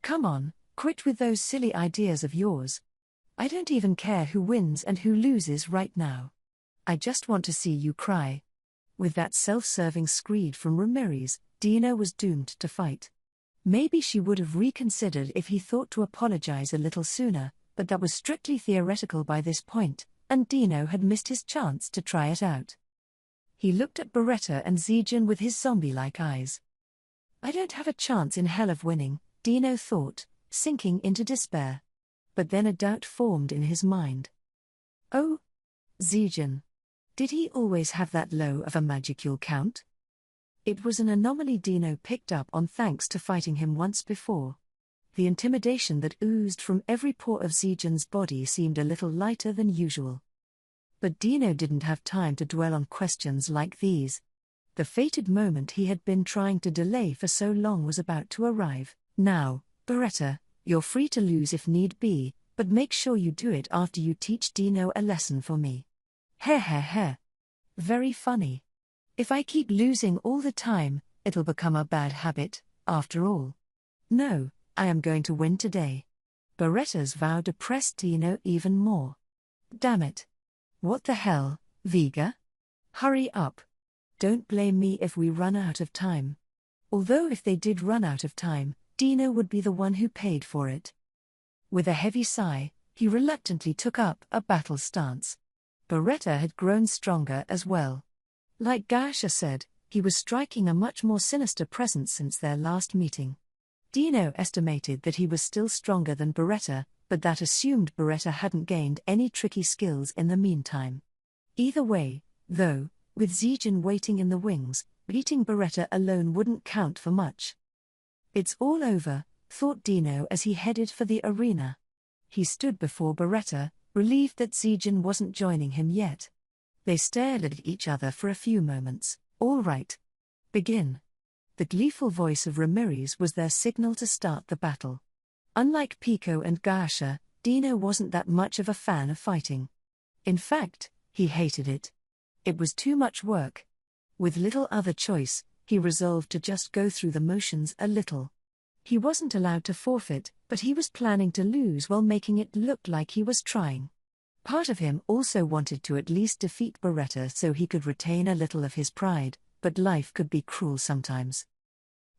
Come on, quit with those silly ideas of yours. I don't even care who wins and who loses right now. I just want to see you cry. With that self-serving screed from Ramirez, Dino was doomed to fight. Maybe she would have reconsidered if he thought to apologize a little sooner, but that was strictly theoretical by this point, and Dino had missed his chance to try it out. He looked at Beretta and Zijin with his zombie-like eyes. I don't have a chance in hell of winning, Dino thought, sinking into despair. But then a doubt formed in his mind. Oh? Zijin. Did he always have that low of a magicule count? It was an anomaly Dino picked up on thanks to fighting him once before. The intimidation that oozed from every pore of Zijin's body seemed a little lighter than usual. But Dino didn't have time to dwell on questions like these. The fated moment he had been trying to delay for so long was about to arrive. Now, Beretta, you're free to lose if need be, but make sure you do it after you teach Dino a lesson for me. Heh. Very funny. If I keep losing all the time, it'll become a bad habit, after all. No, I am going to win today. Beretta's vow depressed Dino even more. Damn it. What the hell, Vega? Hurry up. Don't blame me if we run out of time. Although if they did run out of time, Dino would be the one who paid for it. With a heavy sigh, he reluctantly took up a battle stance. Beretta had grown stronger as well. Like Gasha said, he was striking a much more sinister presence since their last meeting. Dino estimated that he was still stronger than Beretta, but that assumed Beretta hadn't gained any tricky skills in the meantime. Either way, though, with Zijin waiting in the wings, beating Beretta alone wouldn't count for much. It's all over, thought Dino as he headed for the arena. He stood before Beretta, relieved that Zijin wasn't joining him yet. They stared at each other for a few moments. All right. Begin. The gleeful voice of Ramirez was their signal to start the battle. Unlike Pico and Gasha, Dino wasn't that much of a fan of fighting. In fact, he hated it. It was too much work. With little other choice, he resolved to just go through the motions a little. He wasn't allowed to forfeit, but he was planning to lose while making it look like he was trying. Part of him also wanted to at least defeat Beretta so he could retain a little of his pride, but life could be cruel sometimes.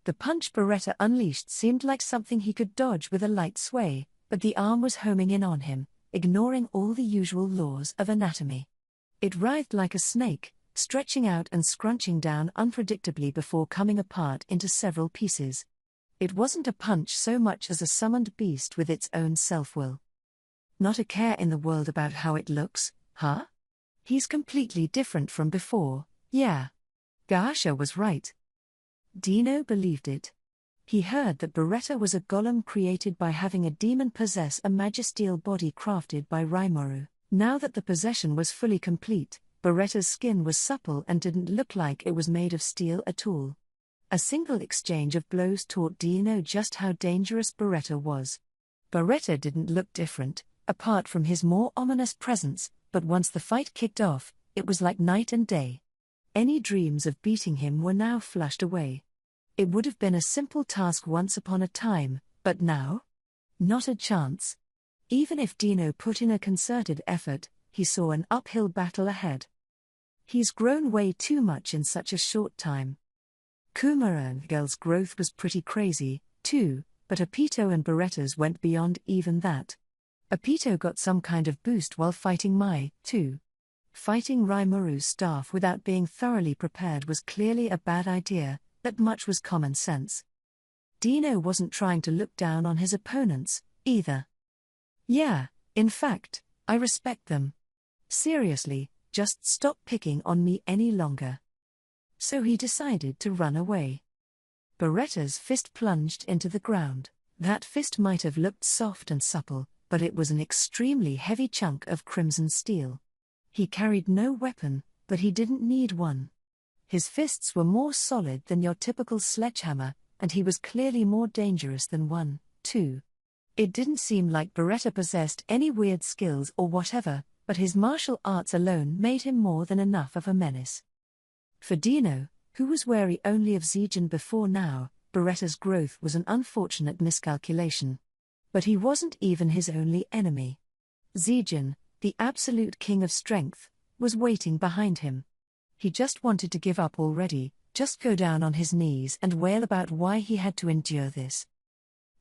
The punch Beretta unleashed seemed like something he could dodge with a light sway, but the arm was homing in on him, ignoring all the usual laws of anatomy. It writhed like a snake, stretching out and scrunching down unpredictably before coming apart into several pieces. It wasn't a punch so much as a summoned beast with its own self-will. Not a care in the world about how it looks, huh? He's completely different from before, yeah. Gasha was right. Dino believed it. He heard that Beretta was a golem created by having a demon possess a magisteel body crafted by Rimuru. Now that the possession was fully complete, Beretta's skin was supple and didn't look like it was made of steel at all. A single exchange of blows taught Dino just how dangerous Beretta was. Beretta didn't look different, apart from his more ominous presence, but once the fight kicked off, it was like night and day. Any dreams of beating him were now flushed away. It would have been a simple task once upon a time, but now? Not a chance. Even if Dino put in a concerted effort, he saw an uphill battle ahead. He's grown way too much in such a short time. Kumarangel's growth was pretty crazy, too, but Apito and Beretta's went beyond even that. Apito got some kind of boost while fighting Mai, too. Fighting Rimuru's staff without being thoroughly prepared was clearly a bad idea, but much was common sense. Dino wasn't trying to look down on his opponents, either. Yeah, in fact, I respect them. Seriously, just stop picking on me any longer. So he decided to run away. Beretta's fist plunged into the ground. That fist might have looked soft and supple, but it was an extremely heavy chunk of crimson steel. He carried no weapon, but he didn't need one. His fists were more solid than your typical sledgehammer, and he was clearly more dangerous than one, too. It didn't seem like Beretta possessed any weird skills or whatever, but his martial arts alone made him more than enough of a menace. For Dino, who was wary only of Zijin before now, Beretta's growth was an unfortunate miscalculation. But he wasn't even his only enemy. Zijin, the absolute king of strength, was waiting behind him. He just wanted to give up already, just go down on his knees and wail about why he had to endure this.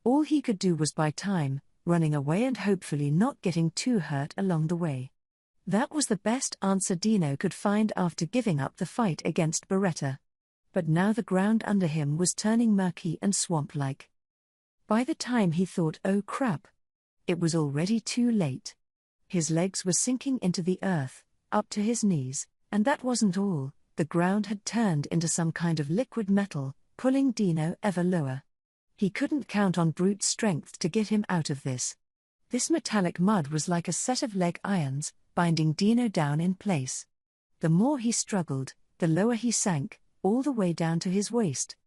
All he could do was buy time, running away and hopefully not getting too hurt along the way. That was the best answer Dino could find after giving up the fight against Beretta. But now the ground under him was turning murky and swamp-like. By the time he thought, oh crap, it was already too late. His legs were sinking into the earth, up to his knees, and that wasn't all, the ground had turned into some kind of liquid metal, pulling Dino ever lower. He couldn't count on brute strength to get him out of this. This metallic mud was like a set of leg irons, binding Dino down in place. The more he struggled, the lower he sank, all the way down to his waist.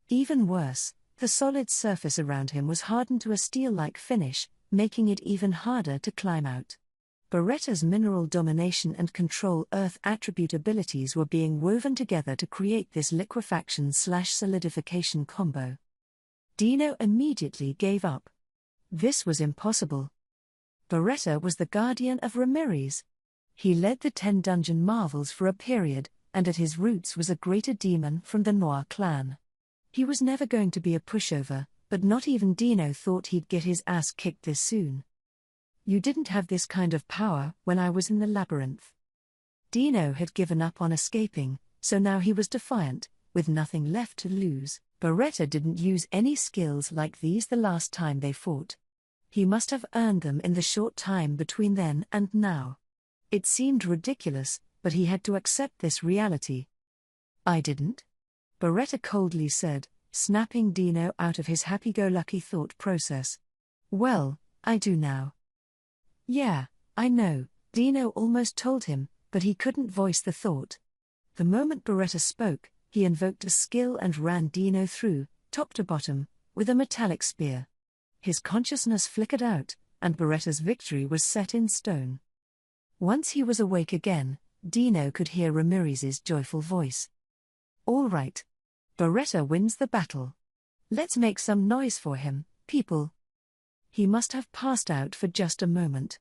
Even worse, the solid surface around him was hardened to a steel-like finish, making it even harder to climb out. Beretta's mineral domination and control earth attribute abilities were being woven together to create this liquefaction/solidification combo. Dino immediately gave up. This was impossible. Beretta was the guardian of Ramirez. He led the 10 dungeon marvels for a period, and at his roots was a greater demon from the Noir clan. He was never going to be a pushover, but not even Dino thought he'd get his ass kicked this soon. You didn't have this kind of power when I was in the labyrinth. Dino had given up on escaping, so now he was defiant, with nothing left to lose. Beretta didn't use any skills like these the last time they fought. He must have earned them in the short time between then and now. It seemed ridiculous, but he had to accept this reality. I didn't? Beretta coldly said, snapping Dino out of his happy-go-lucky thought process. Well, I do now. Yeah, I know, Dino almost told him, but he couldn't voice the thought. The moment Beretta spoke, he invoked a skill and ran Dino through, top to bottom, with a metallic spear. His consciousness flickered out, and Beretta's victory was set in stone. Once he was awake again, Dino could hear Ramirez's joyful voice. All right. Beretta wins the battle. Let's make some noise for him, people. He must have passed out for just a moment.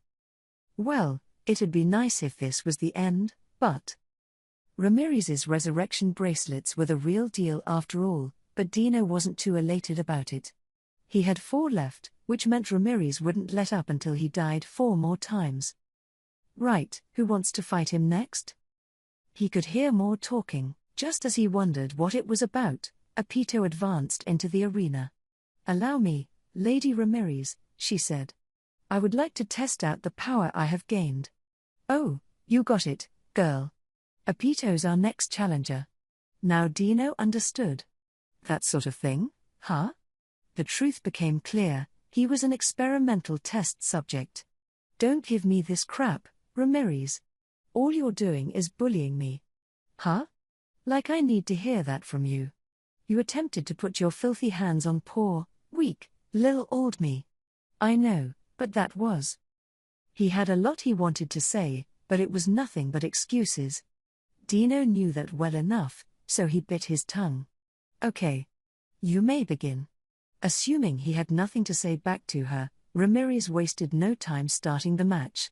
Well, it'd be nice if this was the end, but... Ramirez's resurrection bracelets were the real deal after all, but Dino wasn't too elated about it. He had 4 left, which meant Ramirez wouldn't let up until he died 4 more times. Right, who wants to fight him next? He could hear more talking. Just as he wondered what it was about, Apito advanced into the arena. Allow me, Lady Ramirez, she said. I would like to test out the power I have gained. Oh, you got it, girl. Apito's our next challenger. Now Dino understood. That sort of thing, huh? The truth became clear, he was an experimental test subject. Don't give me this crap, Ramirez. All you're doing is bullying me. Huh? Like I need to hear that from you. You attempted to put your filthy hands on poor, weak, little old me. I know, but that was. He had a lot he wanted to say, but it was nothing but excuses. Dino knew that well enough, so he bit his tongue. Okay. You may begin. Assuming he had nothing to say back to her, Ramirez wasted no time starting the match.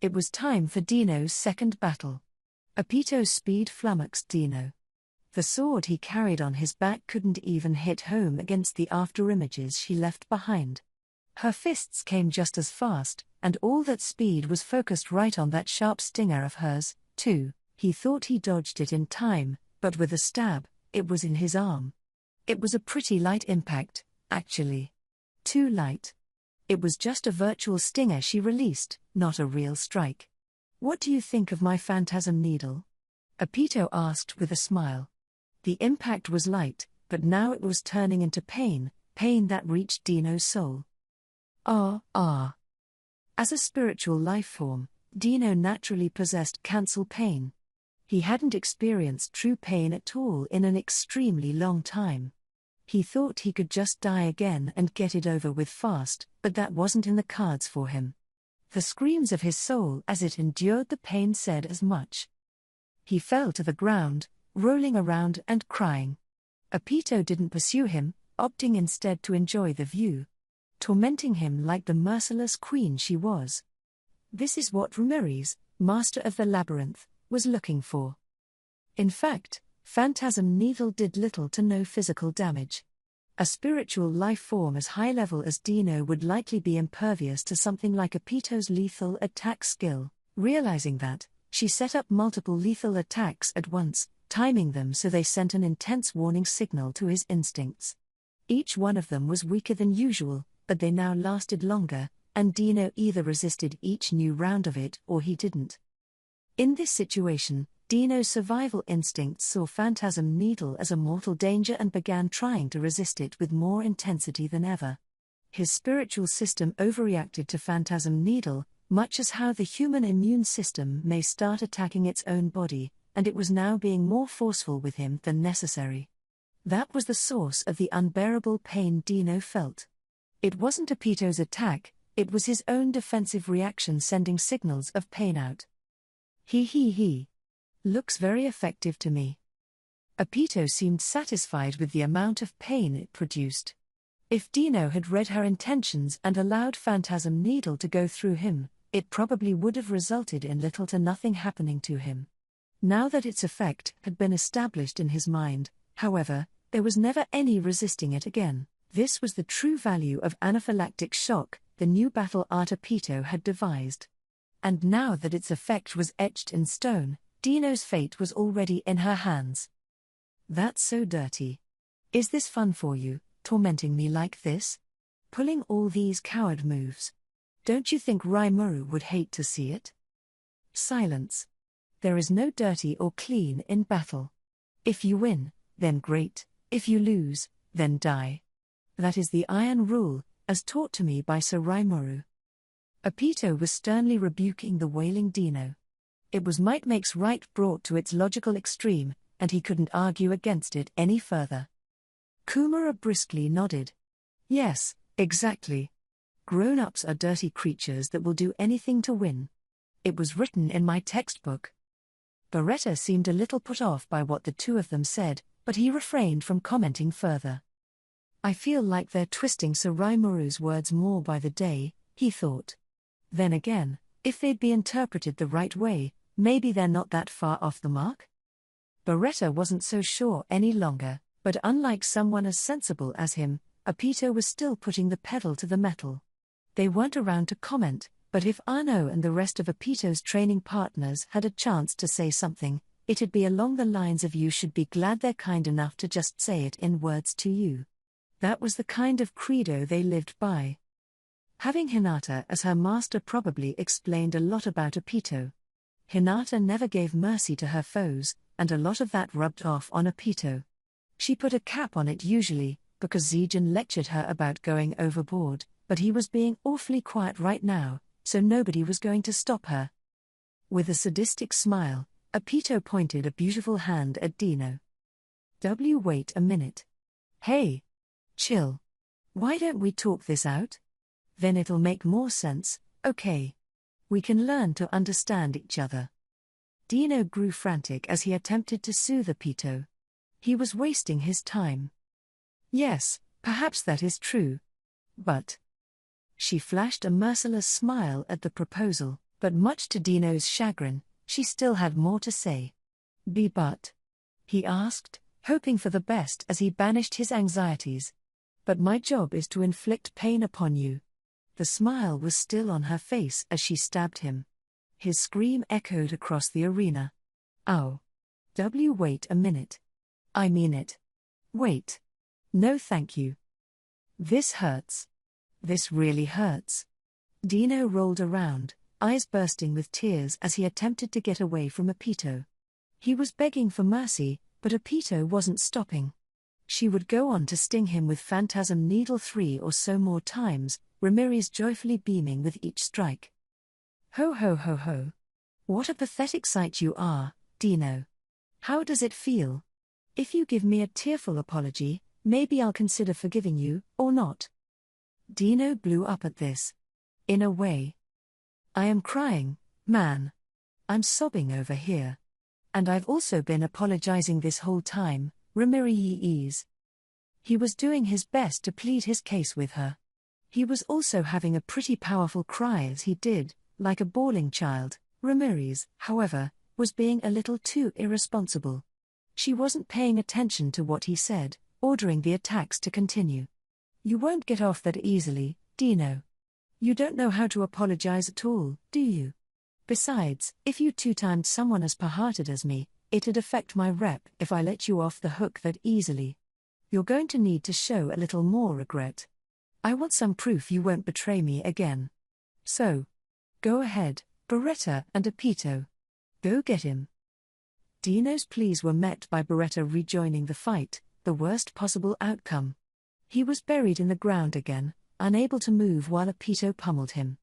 It was time for Dino's second battle. Apito's speed flummoxed Dino. The sword he carried on his back couldn't even hit home against the afterimages she left behind. Her fists came just as fast, and all that speed was focused right on that sharp stinger of hers, too. He thought he dodged it in time, but with a stab, it was in his arm. It was a pretty light impact, actually. Too light. It was just a virtual stinger she released, not a real strike. What do you think of my phantasm needle? Apito asked with a smile. The impact was light, but now it was turning into pain that reached Dino's soul. As a spiritual life form, Dino naturally possessed cancel pain. He hadn't experienced true pain at all in an extremely long time. He thought he could just die again and get it over with fast, but that wasn't in the cards for him. The screams of his soul as it endured the pain said as much. He fell to the ground, rolling around and crying. Apito didn't pursue him, opting instead to enjoy the view. Tormenting him like the merciless queen she was. This is what Ramirez, master of the labyrinth, was looking for. In fact, Phantasm Needle did little to no physical damage. A spiritual life form as high level as Dino would likely be impervious to something like Apito's lethal attack skill. Realizing that, she set up multiple lethal attacks at once, timing them so they sent an intense warning signal to his instincts. Each one of them was weaker than usual, but they now lasted longer, and Dino either resisted each new round of it or he didn't. In this situation, Dino's survival instincts saw Phantasm Needle as a mortal danger and began trying to resist it with more intensity than ever. His spiritual system overreacted to Phantasm Needle, much as how the human immune system may start attacking its own body, and it was now being more forceful with him than necessary. That was the source of the unbearable pain Dino felt. It wasn't Apito's attack, it was his own defensive reaction sending signals of pain out. He. Looks very effective to me. Apito seemed satisfied with the amount of pain it produced. If Dino had read her intentions and allowed Phantasm Needle to go through him, it probably would have resulted in little to nothing happening to him. Now that its effect had been established in his mind, however, there was never any resisting it again. This was the true value of anaphylactic shock, the new battle art Apito had devised. And now that its effect was etched in stone, Dino's fate was already in her hands. That's so dirty. Is this fun for you, tormenting me like this? Pulling all these coward moves. Don't you think Rimuru would hate to see it? Silence. There is no dirty or clean in battle. If you win, then great, if you lose, then die. That is the iron rule, as taught to me by Sir Rimuru. Apito was sternly rebuking the wailing Dino. It was might makes right brought to its logical extreme, and he couldn't argue against it any further. Kumara briskly nodded. Yes, exactly. Grown-ups are dirty creatures that will do anything to win. It was written in my textbook. Beretta seemed a little put off by what the two of them said, but he refrained from commenting further. I feel like they're twisting Sir Rimuru's words more by the day, he thought. Then again, if they'd be interpreted the right way, maybe they're not that far off the mark? Beretta wasn't so sure any longer, but unlike someone as sensible as him, Apito was still putting the pedal to the metal. They weren't around to comment, but if Arno and the rest of Apito's training partners had a chance to say something, it'd be along the lines of "You should be glad they're kind enough to just say it in words to you." That was the kind of credo they lived by. Having Hinata as her master probably explained a lot about Apito. Hinata never gave mercy to her foes, and a lot of that rubbed off on Apito. She put a cap on it usually, because Zijin lectured her about going overboard, but he was being awfully quiet right now, so nobody was going to stop her. With a sadistic smile, Apito pointed a beautiful hand at Dino. Wait a minute. Hey! Chill. Why don't we talk this out? Then it'll make more sense, okay? We can learn to understand each other. Dino grew frantic as he attempted to soothe Apito. He was wasting his time. Yes, perhaps that is true. But... She flashed a merciless smile at the proposal, but much to Dino's chagrin, she still had more to say. But? He asked, hoping for the best as he banished his anxieties. But my job is to inflict pain upon you. The smile was still on her face as she stabbed him. His scream echoed across the arena. Ow. Wait a minute. I mean it. Wait. No thank you. This hurts. This really hurts. Dino rolled around, eyes bursting with tears as he attempted to get away from Apito. He was begging for mercy, but Apito wasn't stopping. She would go on to sting him with Phantasm Needle 3 or so more times, Ramirez joyfully beaming with each strike. Ho ho ho ho. What a pathetic sight you are, Dino. How does it feel? If you give me a tearful apology, maybe I'll consider forgiving you, or not. Dino blew up at this. In a way. I am crying, man. I'm sobbing over here. And I've also been apologizing this whole time, Ramirez. He was doing his best to plead his case with her. He was also having a pretty powerful cry as he did, like a bawling child. Ramirez, however, was being a little too irresponsible. She wasn't paying attention to what he said, ordering the attacks to continue. You won't get off that easily, Dino. You don't know how to apologize at all, do you? Besides, if you two-timed someone as pah-hearted as me, it'd affect my rep if I let you off the hook that easily. You're going to need to show a little more regret. I want some proof you won't betray me again. So, go ahead, Beretta and Apito. Go get him. Dino's pleas were met by Beretta rejoining the fight, the worst possible outcome. He was buried in the ground again, unable to move while Apito pummeled him.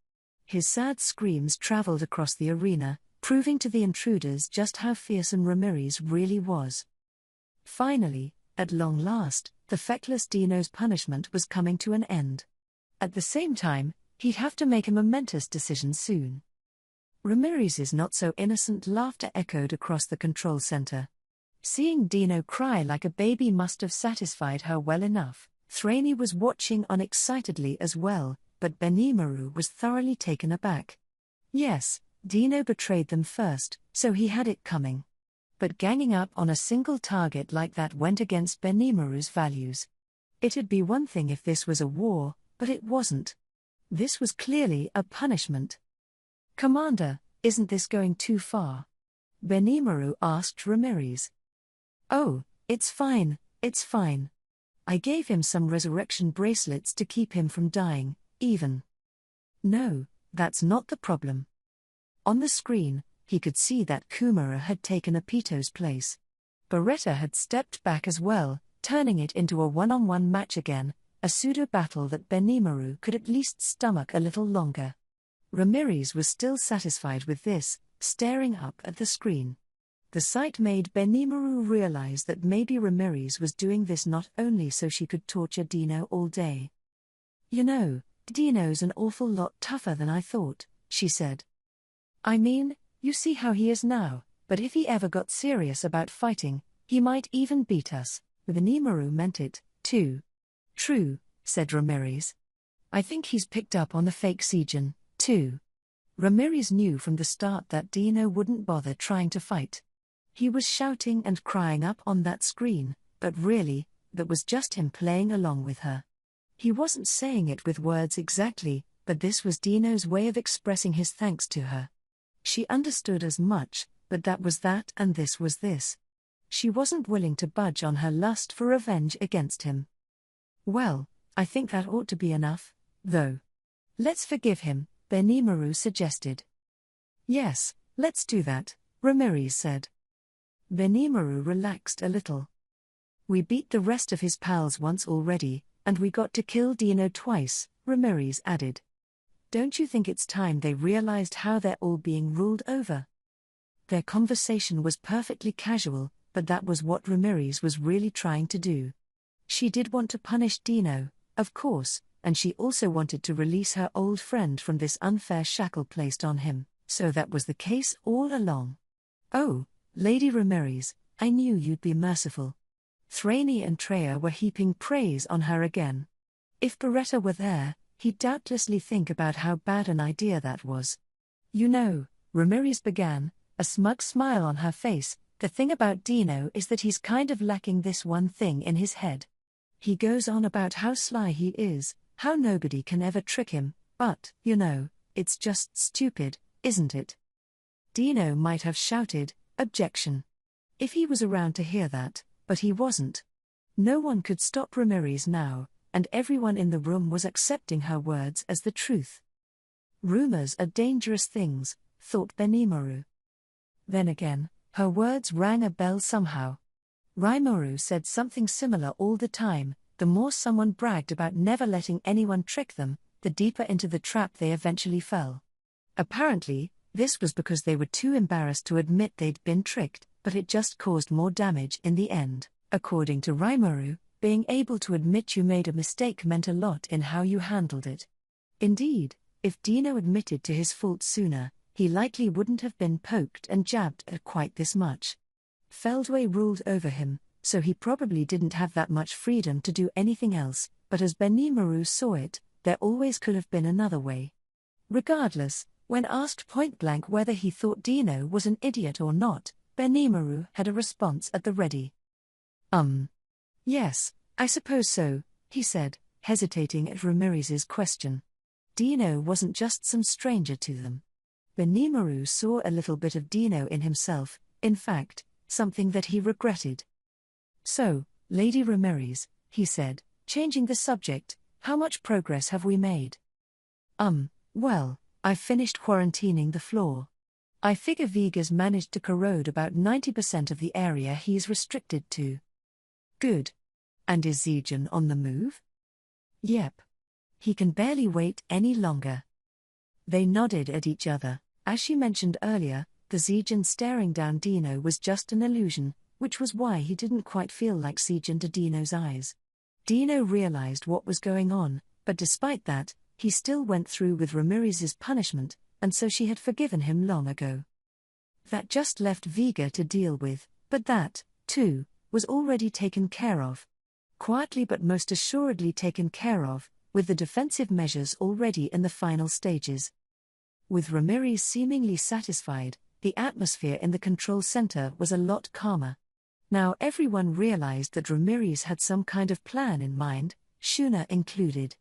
His sad screams traveled across the arena, proving to the intruders just how fearsome Ramirez really was. Finally, at long last, the feckless Dino's punishment was coming to an end. At the same time, he'd have to make a momentous decision soon. Ramirez's not-so-innocent laughter echoed across the control center. Seeing Dino cry like a baby must have satisfied her well enough. Thraney was watching on excitedly as well, but Benimaru was thoroughly taken aback. Yes, Dino betrayed them first, so he had it coming. But ganging up on a single target like that went against Benimaru's values. It'd be one thing if this was a war, but it wasn't. This was clearly a punishment. "Commander, isn't this going too far?" Benimaru asked Ramirez. "Oh, it's fine, it's fine. I gave him some resurrection bracelets to keep him from dying, even." "No, that's not the problem." On the screen, he could see that Kumara had taken Apito's place. Beretta had stepped back as well, turning it into a one-on-one match again, a pseudo-battle that Benimaru could at least stomach a little longer. Ramirez was still satisfied with this, staring up at the screen. The sight made Benimaru realize that maybe Ramirez was doing this not only so she could torture Dino all day. "You know, Dino's an awful lot tougher than I thought," she said. "I mean, you see how he is now, but if he ever got serious about fighting, he might even beat us." Benimaru meant it, too. "True," said Ramirez. "I think he's picked up on the fake Sijin, too." Ramirez knew from the start that Dino wouldn't bother trying to fight. He was shouting and crying up on that screen, but really, that was just him playing along with her. He wasn't saying it with words exactly, but this was Dino's way of expressing his thanks to her. She understood as much, but that was that and this was this. She wasn't willing to budge on her lust for revenge against him. "Well, I think that ought to be enough, though. Let's forgive him," Benimaru suggested. "Yes, let's do that," Ramirez said. Benimaru relaxed a little. "We beat the rest of his pals once already, and we got to kill Dino twice," Ramirez added. "Don't you think it's time they realized how they're all being ruled over?" Their conversation was perfectly casual, but that was what Ramirez was really trying to do. She did want to punish Dino, of course, and she also wanted to release her old friend from this unfair shackle placed on him, so that was the case all along. "Oh, Lady Ramirez, I knew you'd be merciful." Thraney and Treya were heaping praise on her again. If Beretta were there, he'd doubtlessly think about how bad an idea that was. "You know," Ramirez began, a smug smile on her face, "the thing about Dino is that he's kind of lacking this one thing in his head. He goes on about how sly he is, how nobody can ever trick him, but, you know, it's just stupid, isn't it?" Dino might have shouted, "Objection!" if he was around to hear that, but he wasn't. No one could stop Ramirez now, and everyone in the room was accepting her words as the truth. Rumors are dangerous things, thought Benimaru. Then again, her words rang a bell somehow. Rimuru said something similar all the time. The more someone bragged about never letting anyone trick them, the deeper into the trap they eventually fell. Apparently, this was because they were too embarrassed to admit they'd been tricked, but it just caused more damage in the end. According to Rimuru, being able to admit you made a mistake meant a lot in how you handled it. Indeed, if Dino admitted to his fault sooner, he likely wouldn't have been poked and jabbed at quite this much. Feldway ruled over him, so he probably didn't have that much freedom to do anything else, but as Benimaru saw it, there always could have been another way. Regardless, when asked point-blank whether he thought Dino was an idiot or not, Benimaru had a response at the ready. Yes, I suppose so," he said, hesitating at Ramirez's question. Dino wasn't just some stranger to them. Benimaru saw a little bit of Dino in himself, in fact, something that he regretted. "So, Lady Ramirez," he said, changing the subject, "how much progress have we made?" Well, I've finished quarantining the floor. I figure Viga's managed to corrode about 90% of the area he's restricted to." "Good. And is Zijin on the move?" "Yep. He can barely wait any longer." They nodded at each other. As she mentioned earlier, the Zijin staring down Dino was just an illusion, which was why he didn't quite feel like Zijin to Dino's eyes. Dino realized what was going on, but despite that, he still went through with Ramirez's punishment, and so she had forgiven him long ago. That just left Vega to deal with, but that, too, was already taken care of. Quietly but most assuredly taken care of, with the defensive measures already in the final stages. With Ramirez seemingly satisfied, the atmosphere in the control center was a lot calmer. Now everyone realized that Ramirez had some kind of plan in mind, Shuna included.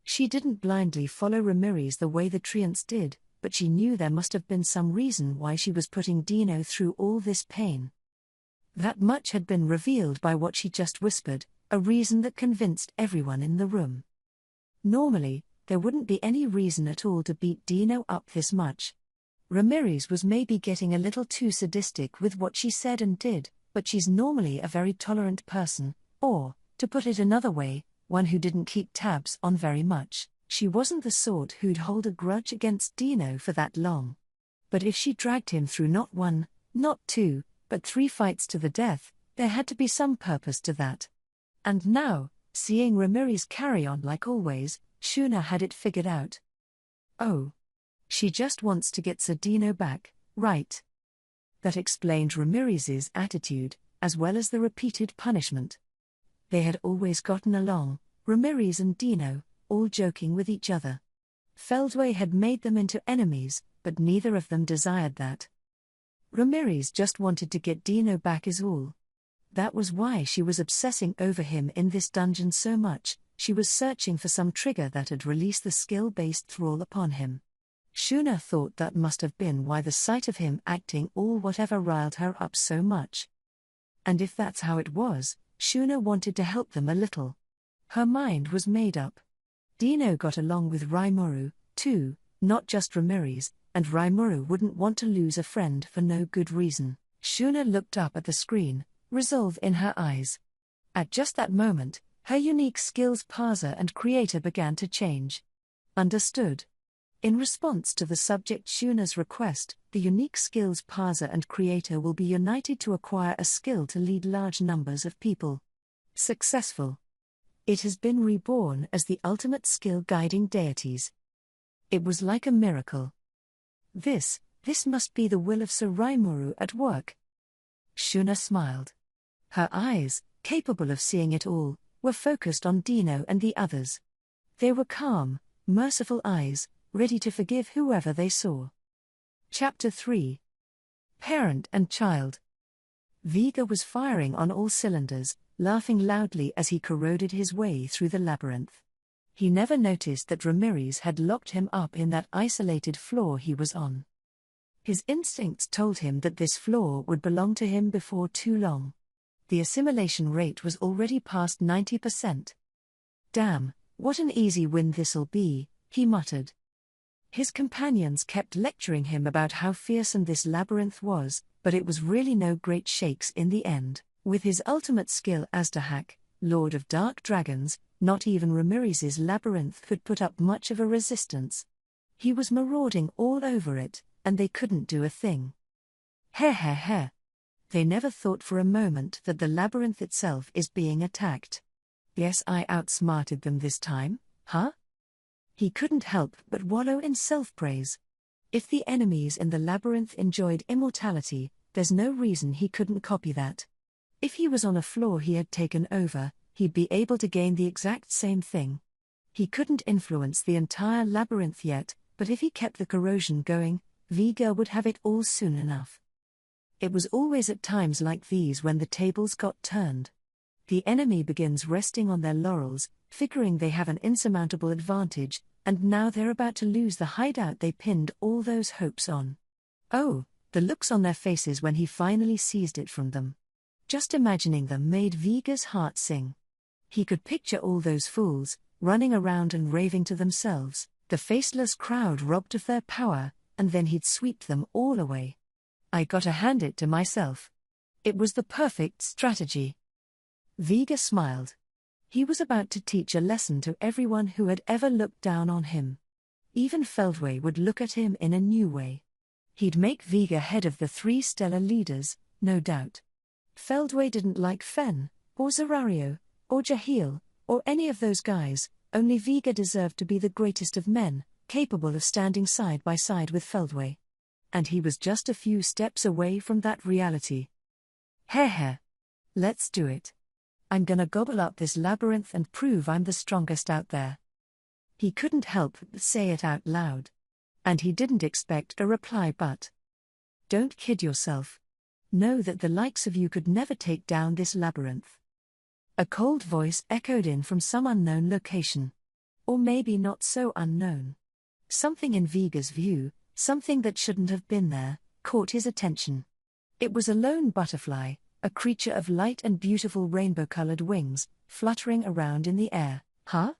She didn't blindly follow Ramirez the way the Treants did, but she knew there must have been some reason why she was putting Dino through all this pain. That much had been revealed by what she just whispered, a reason that convinced everyone in the room. Normally, there wouldn't be any reason at all to beat Dino up this much. Ramirez was maybe getting a little too sadistic with what she said and did, but she's normally a very tolerant person, or, to put it another way, one who didn't keep tabs on very much. She wasn't the sort who'd hold a grudge against Dino for that long. But if she dragged him through not one, not two, but 3 fights to the death, there had to be some purpose to that. And now, seeing Ramirez carry on like always, Shuna had it figured out. Oh. She just wants to get Sir Dino back, right? That explained Ramirez's attitude, as well as the repeated punishment. They had always gotten along, Ramirez and Dino, all joking with each other. Feldway had made them into enemies, but neither of them desired that. Ramirez just wanted to get Dino back is all. That was why she was obsessing over him in this dungeon so much. She was searching for some trigger that had released the skill-based thrall upon him. Shuna thought that must have been why the sight of him acting all whatever riled her up so much. And if that's how it was, Shuna wanted to help them a little. Her mind was made up. Dino got along with Rimuru, too, not just Ramirez, and Rimuru wouldn't want to lose a friend for no good reason. Shuna looked up at the screen, resolve in her eyes. At just that moment, her unique skills parser and creator began to change. Understood. In response to the subject Shuna's request, the unique skills parser and creator will be united to acquire a skill to lead large numbers of people. Successful. It has been reborn as the ultimate skill guiding deities. It was like a miracle. This must be the will of Sir Rimuru at work. Shuna smiled. Her eyes, capable of seeing it all, were focused on Dino and the others. They were calm, merciful eyes, ready to forgive whoever they saw. Chapter 3. Parent and Child. Vega was firing on all cylinders, laughing loudly as he corroded his way through the labyrinth. He never noticed that Ramirez had locked him up in that isolated floor he was on. His instincts told him that this floor would belong to him before too long. The assimilation rate was already past 90%. Damn, what an easy win this'll be, he muttered. His companions kept lecturing him about how fearsome this labyrinth was, but it was really no great shakes in the end. With his ultimate skill Azdahak, Lord of Dark Dragons, not even Ramirez's labyrinth could put up much of a resistance. He was marauding all over it, and they couldn't do a thing. Heh. They never thought for a moment that the labyrinth itself is being attacked. Guess I outsmarted them this time, huh? He couldn't help but wallow in self-praise. If the enemies in the labyrinth enjoyed immortality, there's no reason he couldn't copy that. If he was on a floor he had taken over, he'd be able to gain the exact same thing. He couldn't influence the entire labyrinth yet, but if he kept the corrosion going, Vega would have it all soon enough. It was always at times like these when the tables got turned. The enemy begins resting on their laurels, figuring they have an insurmountable advantage, and now they're about to lose the hideout they pinned all those hopes on. Oh, the looks on their faces when he finally seized it from them. Just imagining them made Vega's heart sing. He could picture all those fools, running around and raving to themselves, the faceless crowd robbed of their power, and then he'd sweep them all away. I gotta hand it to myself. It was the perfect strategy. Vega smiled. He was about to teach a lesson to everyone who had ever looked down on him. Even Feldway would look at him in a new way. He'd make Vega head of the 3 stellar leaders, no doubt. Feldway didn't like Fen, or Zerario, or Jahil, or any of those guys. Only Vega deserved to be the greatest of men, capable of standing side by side with Feldway. And he was just a few steps away from that reality. Heh. Let's do it. I'm gonna gobble up this labyrinth and prove I'm the strongest out there. He couldn't help but say it out loud. And he didn't expect a reply but. Don't kid yourself. Know that the likes of you could never take down this labyrinth. A cold voice echoed in from some unknown location. Or maybe not so unknown. Something in Vega's view, something that shouldn't have been there, caught his attention. It was a lone butterfly, a creature of light and beautiful rainbow-colored wings, fluttering around in the air. Huh?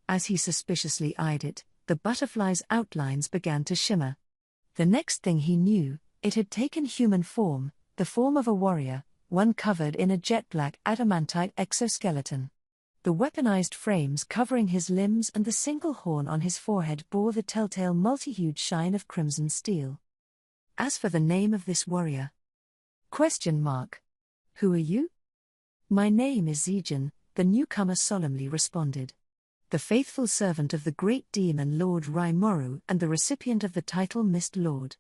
As he suspiciously eyed it, the butterfly's outlines began to shimmer. The next thing he knew, it had taken human form, the form of a warrior, one covered in a jet-black adamantite exoskeleton. The weaponized frames covering his limbs and the single horn on his forehead bore the telltale multi-hued shine of crimson steel. As for the name of this warrior? ? Who are you? My name is Zijin, the newcomer solemnly responded. The faithful servant of the great demon Lord Raimoru and the recipient of the title Mist Lord.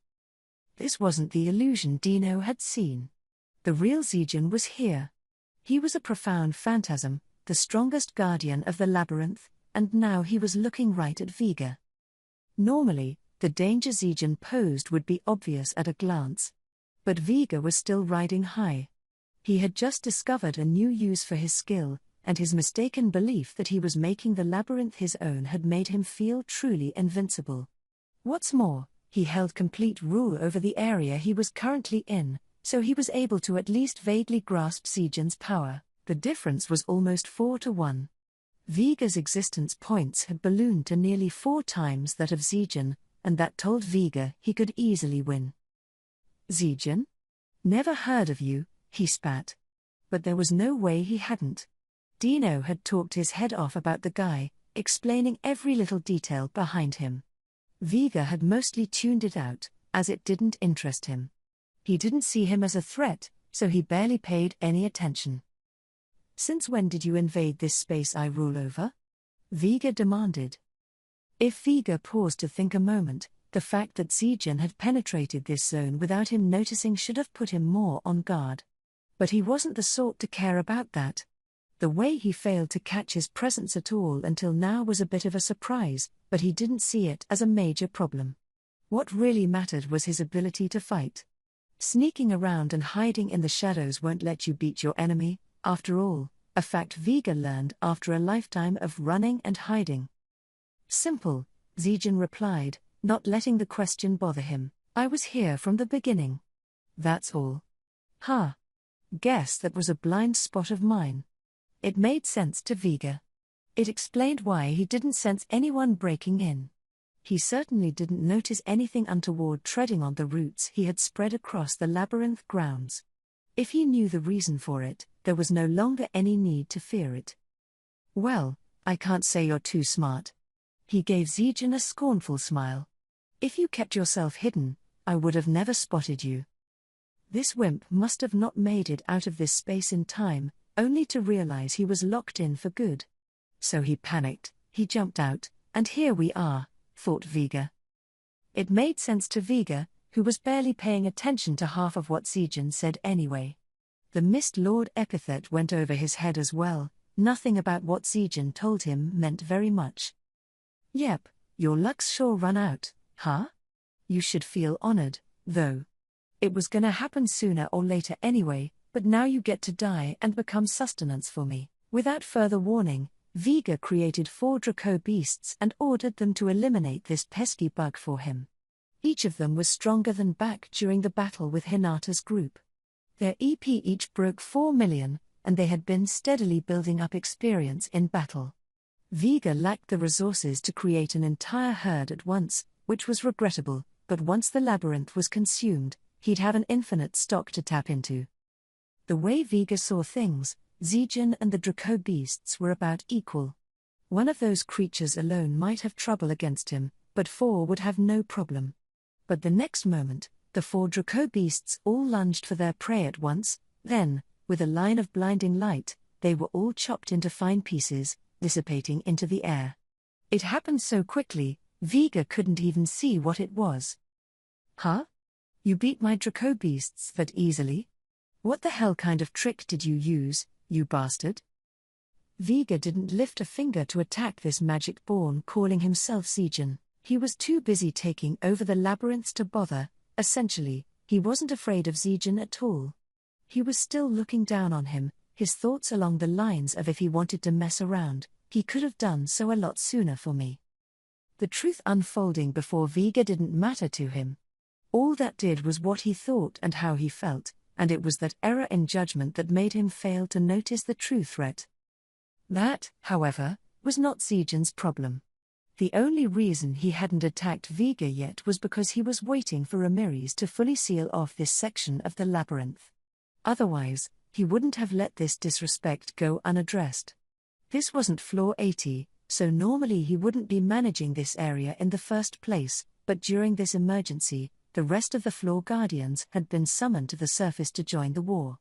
This wasn't the illusion Dino had seen. The real Zijin was here. He was a profound phantasm, the strongest guardian of the labyrinth, and now he was looking right at Vega. Normally, the danger Zijin posed would be obvious at a glance. But Vega was still riding high. He had just discovered a new use for his skill, and his mistaken belief that he was making the labyrinth his own had made him feel truly invincible. What's more, he held complete rule over the area he was currently in, so he was able to at least vaguely grasp Zijin's power. The difference was almost 4-1. Vega's existence points had ballooned to nearly 4 times that of Zijin, and that told Vega he could easily win. Zijin? Never heard of you, he spat. But there was no way he hadn't. Dino had talked his head off about the guy, explaining every little detail behind him. Vega had mostly tuned it out, as it didn't interest him. He didn't see him as a threat, so he barely paid any attention. Since when did you invade this space I rule over? Vega demanded. If Vega paused to think a moment, the fact that Zijin had penetrated this zone without him noticing should have put him more on guard. But he wasn't the sort to care about that. The way he failed to catch his presence at all until now was a bit of a surprise, but he didn't see it as a major problem. What really mattered was his ability to fight. Sneaking around and hiding in the shadows won't let you beat your enemy, after all, a fact Vega learned after a lifetime of running and hiding. Simple, Zijin replied, not letting the question bother him. I was here from the beginning. That's all. Guess that was a blind spot of mine. It made sense to Vega. It explained why he didn't sense anyone breaking in. He certainly didn't notice anything untoward treading on the roots he had spread across the labyrinth grounds. If he knew the reason for it, there was no longer any need to fear it. Well, I can't say you're too smart. He gave Zijin a scornful smile. If you kept yourself hidden, I would have never spotted you. This wimp must have not made it out of this space in time, only to realize he was locked in for good. So he panicked, he jumped out, and here we are, thought Vega. It made sense to Vega, who was barely paying attention to half of what Zijin said anyway. The Mist Lord epithet went over his head as well. Nothing about what Zijin told him meant very much. Yep, your luck's sure run out, huh? You should feel honored, though. It was gonna happen sooner or later anyway, but now you get to die and become sustenance for me. Without further warning, Vega created 4 Draco beasts and ordered them to eliminate this pesky bug for him. Each of them was stronger than back during the battle with Hinata's group. Their EP each broke 4 million, and they had been steadily building up experience in battle. Vega lacked the resources to create an entire herd at once, which was regrettable, but once the labyrinth was consumed, he'd have an infinite stock to tap into. The way Vega saw things, Zijin and the Draco beasts were about equal. One of those creatures alone might have trouble against him, but 4 would have no problem. But the next moment, the 4 Draco beasts all lunged for their prey at once, then, with a line of blinding light, they were all chopped into fine pieces, dissipating into the air. It happened so quickly, Vega couldn't even see what it was. Huh? You beat my Draco beasts that easily? What the hell kind of trick did you use, you bastard? Vega didn't lift a finger to attack this magic-born calling himself Zijin. He was too busy taking over the labyrinths to bother. Essentially, he wasn't afraid of Zijin at all. He was still looking down on him, his thoughts along the lines of if he wanted to mess around, he could have done so a lot sooner for me. The truth unfolding before Vega didn't matter to him. All that did was what he thought and how he felt, and it was that error in judgment that made him fail to notice the true threat. That, however, was not Zijin's problem. The only reason he hadn't attacked Vega yet was because he was waiting for Ramirez to fully seal off this section of the labyrinth. Otherwise, he wouldn't have let this disrespect go unaddressed. This wasn't floor 80, so normally he wouldn't be managing this area in the first place, but during this emergency, the rest of the floor guardians had been summoned to the surface to join the war.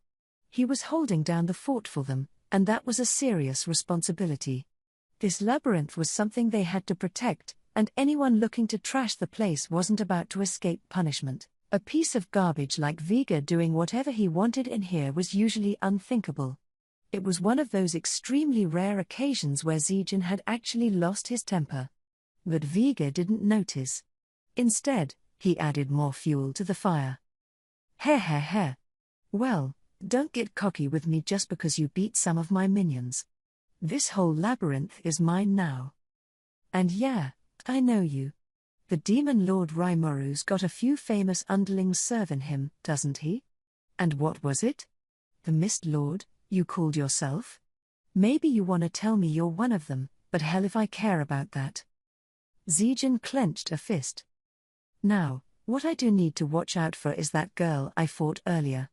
He was holding down the fort for them, and that was a serious responsibility. This labyrinth was something they had to protect, and anyone looking to trash the place wasn't about to escape punishment. A piece of garbage like Vega doing whatever he wanted in here was usually unthinkable. It was one of those extremely rare occasions where Zijin had actually lost his temper. But Vega didn't notice. Instead, he added more fuel to the fire. Heh. Well, don't get cocky with me just because you beat some of my minions. This whole labyrinth is mine now. And yeah, I know you. The demon lord Raimuru's got a few famous underlings serving him, doesn't he? And what was it? The Mist Lord, you called yourself? Maybe you want to tell me you're one of them, but hell if I care about that. Zijin clenched a fist. Now, what I do need to watch out for is that girl I fought earlier.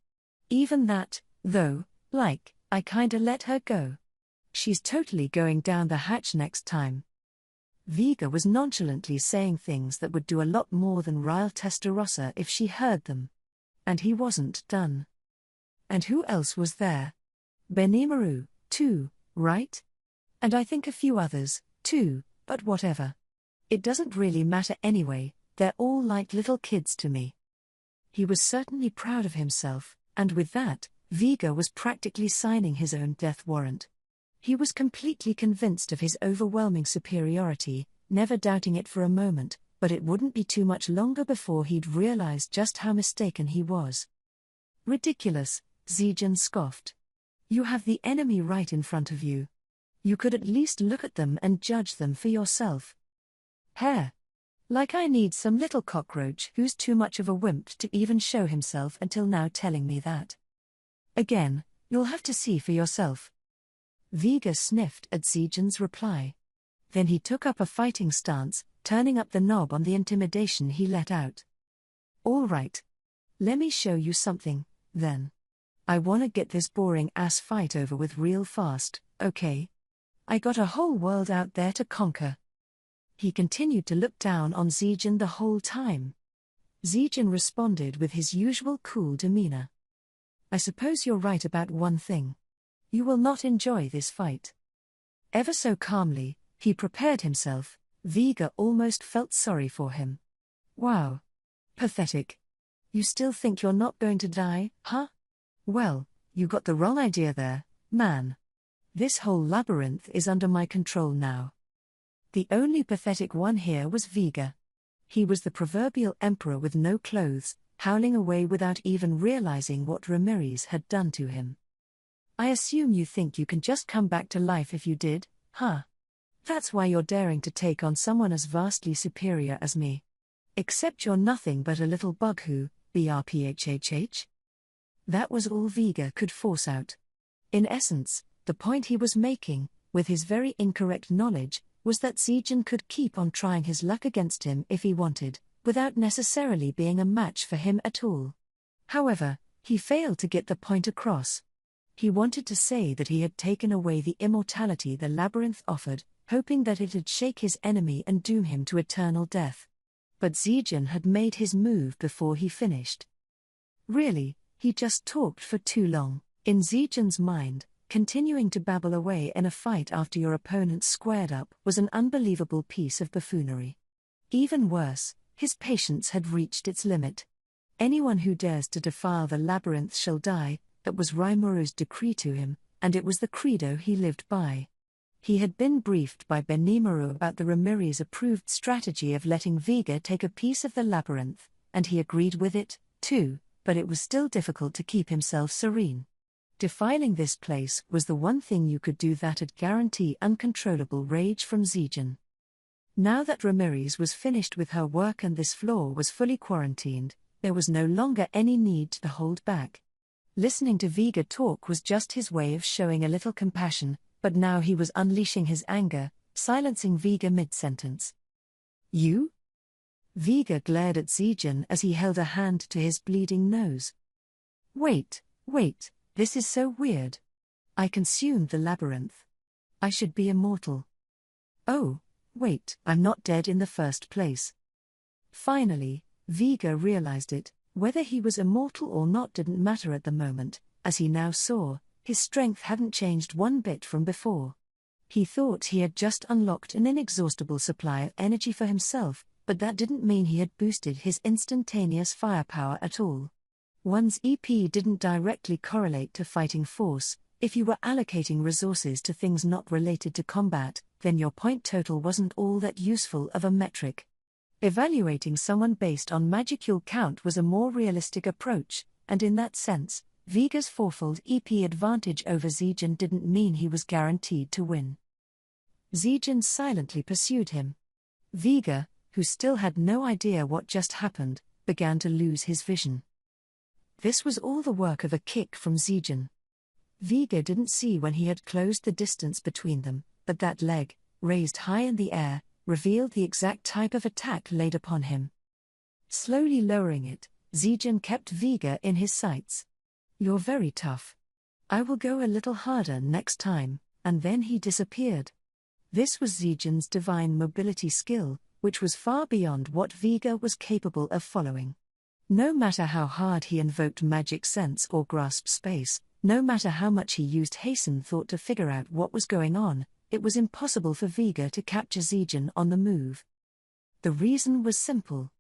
Even that, though, I kinda let her go. She's totally going down the hatch next time. Vega was nonchalantly saying things that would do a lot more than rile Testarossa if she heard them. And he wasn't done. And who else was there? Benimaru, too, right? And I think a few others, too, but whatever. It doesn't really matter anyway, they're all like little kids to me. He was certainly proud of himself, and with that, Vega was practically signing his own death warrant. He was completely convinced of his overwhelming superiority, never doubting it for a moment, but it wouldn't be too much longer before he'd realized just how mistaken he was. Ridiculous, Zijin scoffed. You have the enemy right in front of you. You could at least look at them and judge them for yourself. Heh. Like I need some little cockroach who's too much of a wimp to even show himself until now telling me that. Again, you'll have to see for yourself. Vega sniffed at Zijin's reply. Then he took up a fighting stance, turning up the knob on the intimidation he let out. All right. Let me show you something, then. I wanna get this boring-ass fight over with real fast, okay? I got a whole world out there to conquer. He continued to look down on Zijin the whole time. Zijin responded with his usual cool demeanor. I suppose you're right about one thing. You will not enjoy this fight. Ever so calmly, he prepared himself. Vega almost felt sorry for him. Wow. Pathetic. You still think you're not going to die, huh? Well, you got the wrong idea there, man. This whole labyrinth is under my control now. The only pathetic one here was Vega. He was the proverbial emperor with no clothes, howling away without even realizing what Ramirez had done to him. I assume you think you can just come back to life if you did, huh? That's why you're daring to take on someone as vastly superior as me. Except you're nothing but a little bug who, brphhh? That was all Vega could force out. In essence, the point he was making, with his very incorrect knowledge, was that Zijin could keep on trying his luck against him if he wanted, without necessarily being a match for him at all. However, he failed to get the point across. He wanted to say that he had taken away the immortality the labyrinth offered, hoping that it'd shake his enemy and doom him to eternal death. But Zijin had made his move before he finished. Really, he just talked for too long. In Zijin's mind, continuing to babble away in a fight after your opponent squared up was an unbelievable piece of buffoonery. Even worse, his patience had reached its limit. Anyone who dares to defile the labyrinth shall die, that was Rimuru's decree to him, and it was the credo he lived by. He had been briefed by Benimaru about the Ramirez approved strategy of letting Vega take a piece of the labyrinth, and he agreed with it, too, but it was still difficult to keep himself serene. Defiling this place was the one thing you could do that'd guarantee uncontrollable rage from Zijin. Now that Ramirez was finished with her work and this floor was fully quarantined, there was no longer any need to hold back. Listening to Vega talk was just his way of showing a little compassion, but now he was unleashing his anger, silencing Vega mid-sentence. You? Vega glared at Zijin as he held a hand to his bleeding nose. Wait, this is so weird. I consumed the labyrinth. I should be immortal. Oh, wait, I'm not dead in the first place. Finally, Vega realized it. Whether he was immortal or not didn't matter at the moment, as he now saw, his strength hadn't changed one bit from before. He thought he had just unlocked an inexhaustible supply of energy for himself, but that didn't mean he had boosted his instantaneous firepower at all. One's EP didn't directly correlate to fighting force. If you were allocating resources to things not related to combat, then your point total wasn't all that useful of a metric. Evaluating someone based on magicule count was a more realistic approach, and in that sense, Vega's fourfold EP advantage over Zijin didn't mean he was guaranteed to win. Zijin silently pursued him. Vega, who still had no idea what just happened, began to lose his vision. This was all the work of a kick from Zijin. Vega didn't see when he had closed the distance between them, but that leg, raised high in the air, revealed the exact type of attack laid upon him. Slowly lowering it, Zijin kept Vega in his sights. You're very tough. I will go a little harder next time, and then he disappeared. This was Zijin's divine mobility skill, which was far beyond what Vega was capable of following. No matter how hard he invoked magic sense or grasped space, no matter how much he used hasten thought to figure out what was going on, it was impossible for Vega to capture Zijin on the move. The reason was simple.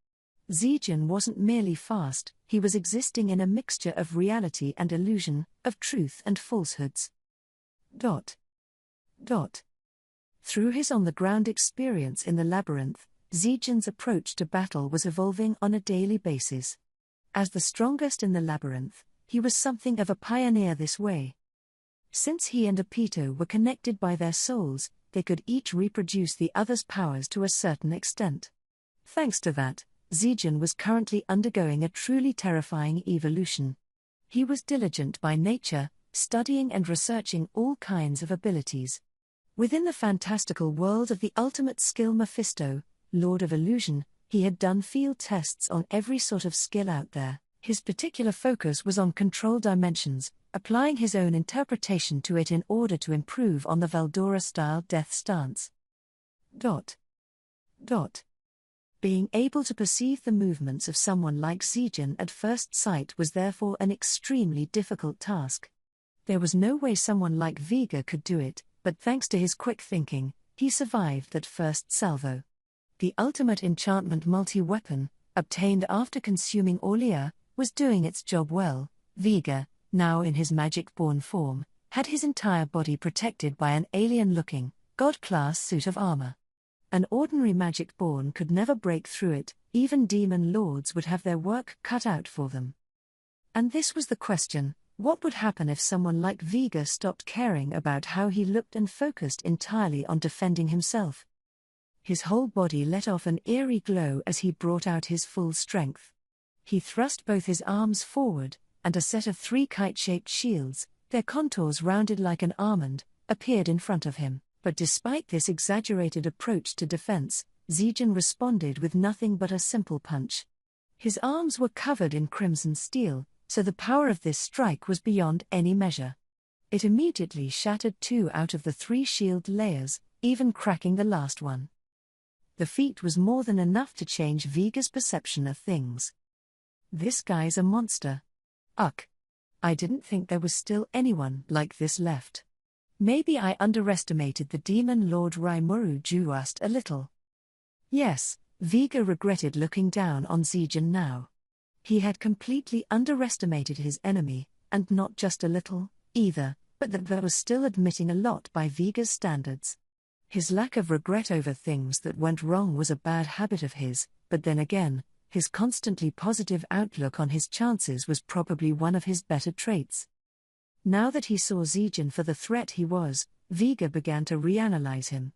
Zijin wasn't merely fast, he was existing in a mixture of reality and illusion, of truth and falsehoods. Through his on-the-ground experience in the labyrinth, Zijin's approach to battle was evolving on a daily basis. As the strongest in the labyrinth, he was something of a pioneer this way. Since he and Apito were connected by their souls, they could each reproduce the other's powers to a certain extent. Thanks to that, Zijin was currently undergoing a truly terrifying evolution. He was diligent by nature, studying and researching all kinds of abilities. Within the fantastical world of the ultimate skill Mephisto, Lord of Illusion, he had done field tests on every sort of skill out there. His particular focus was on control dimensions, applying his own interpretation to it in order to improve on the Valdora-style death stance. Being able to perceive the movements of someone like Zijin at first sight was therefore an extremely difficult task. There was no way someone like Vega could do it, but thanks to his quick thinking, he survived that first salvo. The ultimate enchantment multi-weapon, obtained after consuming Aulia, was doing its job well. Vega, now in his magic-born form, had his entire body protected by an alien-looking, god-class suit of armor. An ordinary magic-born could never break through it, even demon lords would have their work cut out for them. And this was the question: what would happen if someone like Vega stopped caring about how he looked and focused entirely on defending himself? His whole body let off an eerie glow as he brought out his full strength. He thrust both his arms forward, and a set of 3 kite-shaped shields, their contours rounded like an almond, appeared in front of him. But despite this exaggerated approach to defense, Zijin responded with nothing but a simple punch. His arms were covered in crimson steel, so the power of this strike was beyond any measure. It immediately shattered 2 out of the 3 shield layers, even cracking the last one. The feat was more than enough to change Viga's perception of things. This guy's a monster. Ugh. I didn't think there was still anyone like this left. Maybe I underestimated the demon Lord Raimuru just a little. Yes, Viga regretted looking down on Zijin now. He had completely underestimated his enemy, and not just a little, either, but that was still admitting a lot by Viga's standards. His lack of regret over things that went wrong was a bad habit of his, but then again, his constantly positive outlook on his chances was probably one of his better traits. Now that he saw Zijin for the threat he was, Viga began to reanalyze him.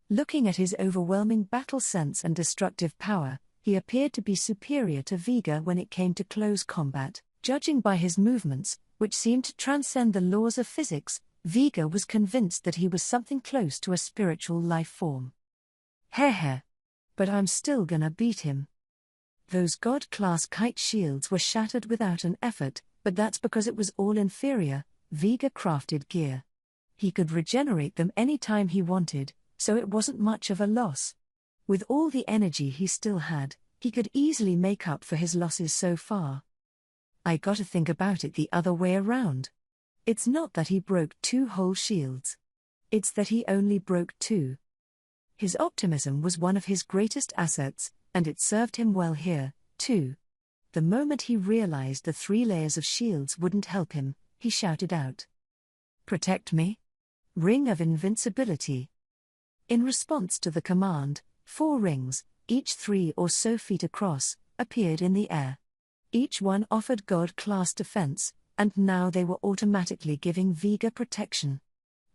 Looking at his overwhelming battle sense and destructive power, he appeared to be superior to Viga when it came to close combat. Judging by his movements, which seemed to transcend the laws of physics, Viga was convinced that he was something close to a spiritual life form. Heh. But I'm still gonna beat him. Those god-class kite shields were shattered without an effort, but that's because it was all inferior, Viga-crafted gear. He could regenerate them any time he wanted, so it wasn't much of a loss. With all the energy he still had, he could easily make up for his losses so far. I gotta think about it the other way around. It's not that he broke 2 whole shields. It's that he only broke 2. His optimism was one of his greatest assets, and it served him well here, too. The moment he realized the 3 layers of shields wouldn't help him, he shouted out, "Protect me? Ring of invincibility." In response to the command, 4 rings, each 3 or so feet across, appeared in the air. Each one offered god-class defense, and now they were automatically giving Viga protection.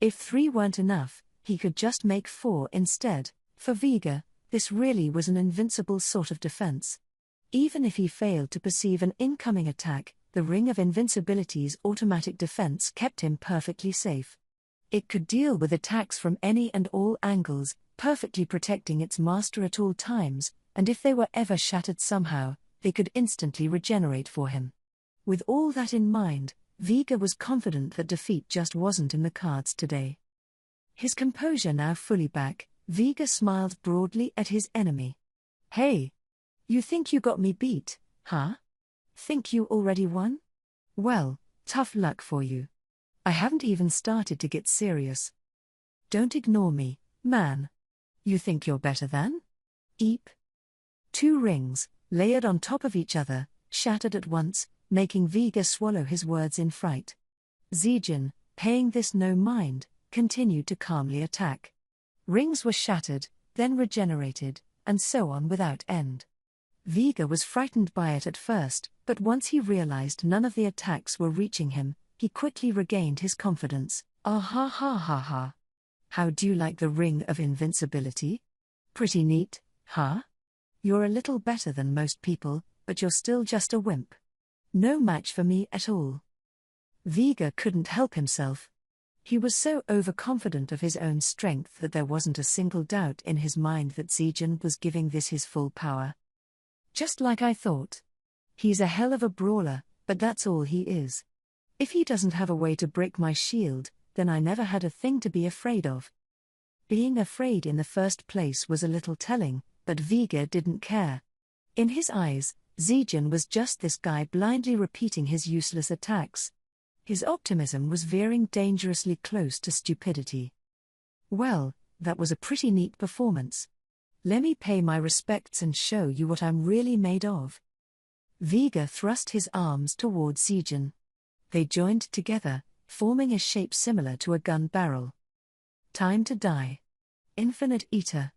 If 3 weren't enough, he could just make 4 instead. For Viga, this really was an invincible sort of defense. Even if he failed to perceive an incoming attack, the Ring of Invincibility's automatic defense kept him perfectly safe. It could deal with attacks from any and all angles, perfectly protecting its master at all times, and if they were ever shattered somehow, they could instantly regenerate for him. With all that in mind, Viga was confident that defeat just wasn't in the cards today. His composure now fully back, Viga smiled broadly at his enemy. "Hey! You think you got me beat, huh? Think you already won? Well, tough luck for you. I haven't even started to get serious. Don't ignore me, man. You think you're better than? Eep." 2 rings, layered on top of each other, shattered at once, making Viga swallow his words in fright. Zijin, paying this no mind, continued to calmly attack. Rings were shattered, then regenerated, and so on without end. Viga was frightened by it at first, but once he realized none of the attacks were reaching him, he quickly regained his confidence. "Ah ha ha ha ha. How do you like the Ring of Invincibility? Pretty neat, huh? You're a little better than most people, but you're still just a wimp. No match for me at all." Viga couldn't help himself. He was so overconfident of his own strength that there wasn't a single doubt in his mind that Zijin was giving this his full power. "Just like I thought. He's a hell of a brawler, but that's all he is. If he doesn't have a way to break my shield, then I never had a thing to be afraid of." Being afraid in the first place was a little telling, but Viga didn't care. In his eyes, Zijin was just this guy blindly repeating his useless attacks. His optimism was veering dangerously close to stupidity. "Well, that was a pretty neat performance. Let me pay my respects and show you what I'm really made of." Viga thrust his arms towards Zijin. They joined together, forming a shape similar to a gun barrel. "Time to die. Infinite Eater."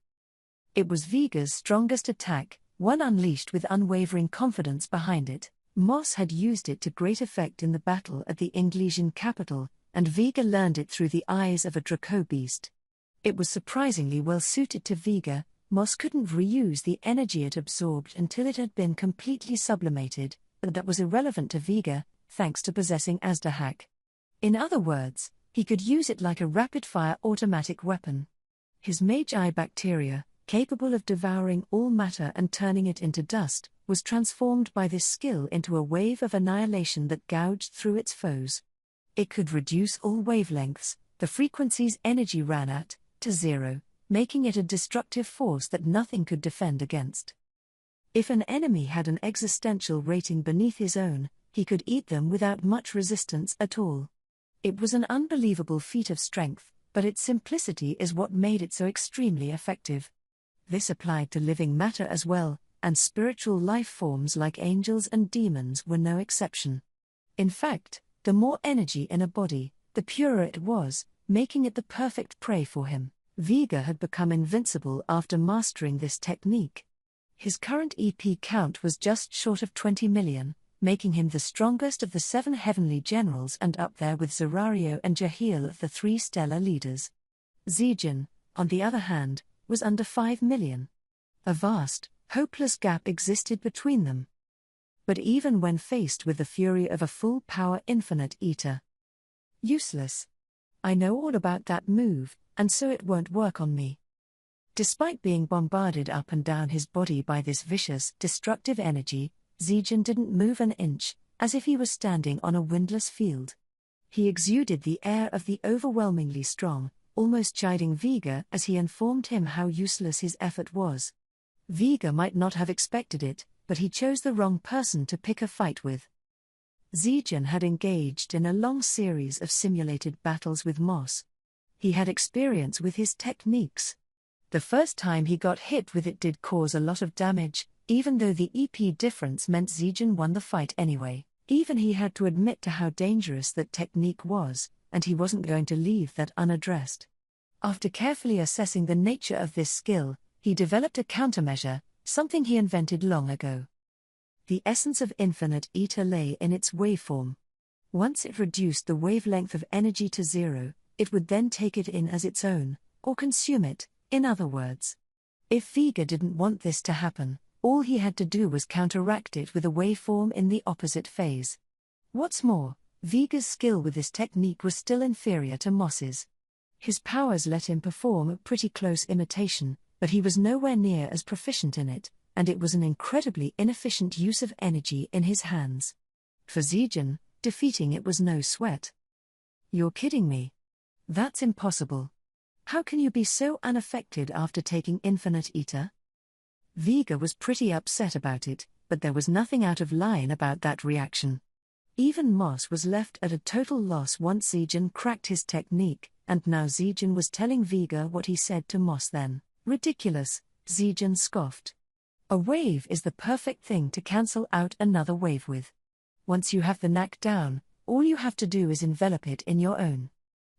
It was Viga's strongest attack, one unleashed with unwavering confidence behind it. Moss had used it to great effect in the battle at the Inglesian capital, and Viga learned it through the eyes of a Draco beast. It was surprisingly well suited to Viga. Moss couldn't reuse the energy it absorbed until it had been completely sublimated, but that was irrelevant to Viga, thanks to possessing Asdahak. In other words, he could use it like a rapid-fire automatic weapon. His Magi bacteria, capable of devouring all matter and turning it into dust, was transformed by this skill into a wave of annihilation that gouged through its foes. It could reduce all wavelengths, the frequencies energy ran at, to 0, making it a destructive force that nothing could defend against. If an enemy had an existential rating beneath his own, he could eat them without much resistance at all. It was an unbelievable feat of strength, but its simplicity is what made it so extremely effective. This applied to living matter as well, and spiritual life forms like angels and demons were no exception. In fact, the more energy in a body, the purer it was, making it the perfect prey for him. Vega had become invincible after mastering this technique. His current EP count was just short of 20 million, making him the strongest of the 7 heavenly generals and up there with Zerario and Jahiel of the 3 stellar leaders. Zijin, on the other hand, was under 5 million. A vast, hopeless gap existed between them. But even when faced with the fury of a full-power infinite eater, useless. I know all about that move, and so it won't work on me. Despite being bombarded up and down his body by this vicious, destructive energy, Zijin didn't move an inch, as if he was standing on a windless field. He exuded the air of the overwhelmingly strong, almost chiding Vega as he informed him how useless his effort was. Vega might not have expected it, but he chose the wrong person to pick a fight with. Zijin had engaged in a long series of simulated battles with Moss. He had experience with his techniques. The first time he got hit with it did cause a lot of damage, even though the EP difference meant Zijin won the fight anyway. Even he had to admit to how dangerous that technique was, and he wasn't going to leave that unaddressed. After carefully assessing the nature of this skill, he developed a countermeasure, something he invented long ago. The essence of infinite ether lay in its waveform. Once it reduced the wavelength of energy to 0, it would then take it in as its own, or consume it, in other words. If Vega didn't want this to happen, all he had to do was counteract it with a waveform in the opposite phase. What's more, Vega's skill with this technique was still inferior to Moss's. His powers let him perform a pretty close imitation, but he was nowhere near as proficient in it, and it was an incredibly inefficient use of energy in his hands. For Zijin, defeating it was no sweat. You're kidding me. That's impossible. How can you be so unaffected after taking infinite ether? Vega was pretty upset about it, but there was nothing out of line about that reaction. Even Moss was left at a total loss once Zijin cracked his technique, and now Zijin was telling Vega what he said to Moss then. Ridiculous, Zijin scoffed. A wave is the perfect thing to cancel out another wave with. Once you have the knack down, all you have to do is envelop it in your own.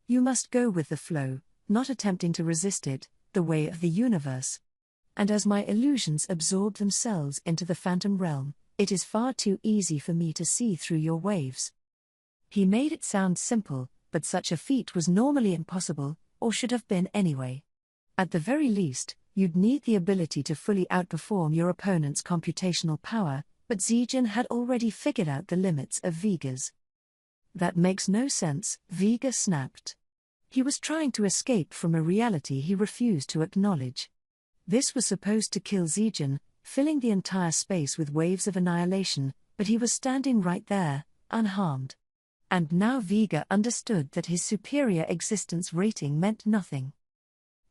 You must go with the flow, not attempting to resist it, the way of the universe. And as my illusions absorb themselves into the phantom realm, it is far too easy for me to see through your waves. He made it sound simple, but such a feat was normally impossible, or should have been anyway. At the very least, you'd need the ability to fully outperform your opponent's computational power, but Zijin had already figured out the limits of Vega's. That makes no sense, Vega snapped. He was trying to escape from a reality he refused to acknowledge. This was supposed to kill Zijin, filling the entire space with waves of annihilation, but he was standing right there, unharmed. And now Vega understood that his superior existence rating meant nothing.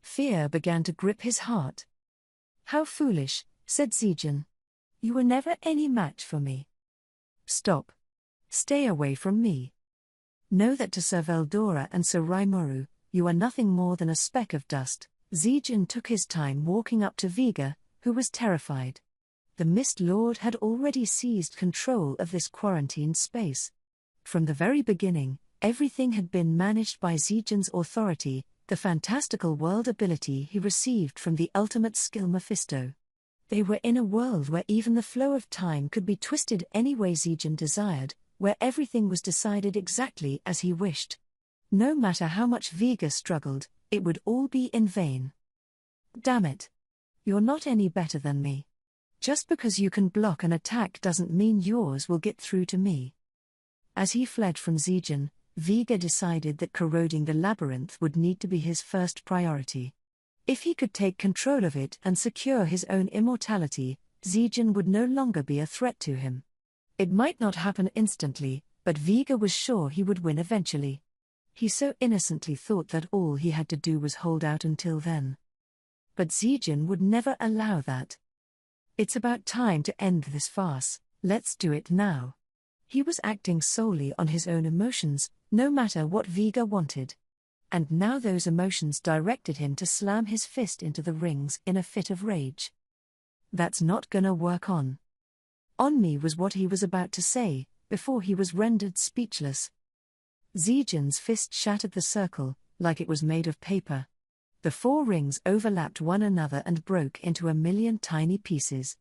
Fear began to grip his heart. How foolish, said Zijin. You were never any match for me. Stop. Stay away from me. Know that to Sir Veldora and Sir Rimuru, you are nothing more than a speck of dust. Zijin took his time walking up to Vega, who was terrified. The Mist Lord had already seized control of this quarantined space. From the very beginning, everything had been managed by Zijin's authority, the fantastical world ability he received from the ultimate skill Mephisto. They were in a world where even the flow of time could be twisted any way Zijin desired, where everything was decided exactly as he wished. No matter how much Vega struggled, it would all be in vain. Damn it. You're not any better than me. Just because you can block an attack doesn't mean yours will get through to me. As he fled from Zijin, Vega decided that corroding the labyrinth would need to be his first priority. If he could take control of it and secure his own immortality, Zijin would no longer be a threat to him. It might not happen instantly, but Vega was sure he would win eventually. He so innocently thought that all he had to do was hold out until then. But Zijin would never allow that. It's about time to end this farce, let's do it now. He was acting solely on his own emotions, no matter what Vega wanted. And now those emotions directed him to slam his fist into the rings in a fit of rage. That's not gonna work on me was what he was about to say, before he was rendered speechless. Zijin's fist shattered the circle, like it was made of paper. The 4 rings overlapped one another and broke into a million tiny pieces.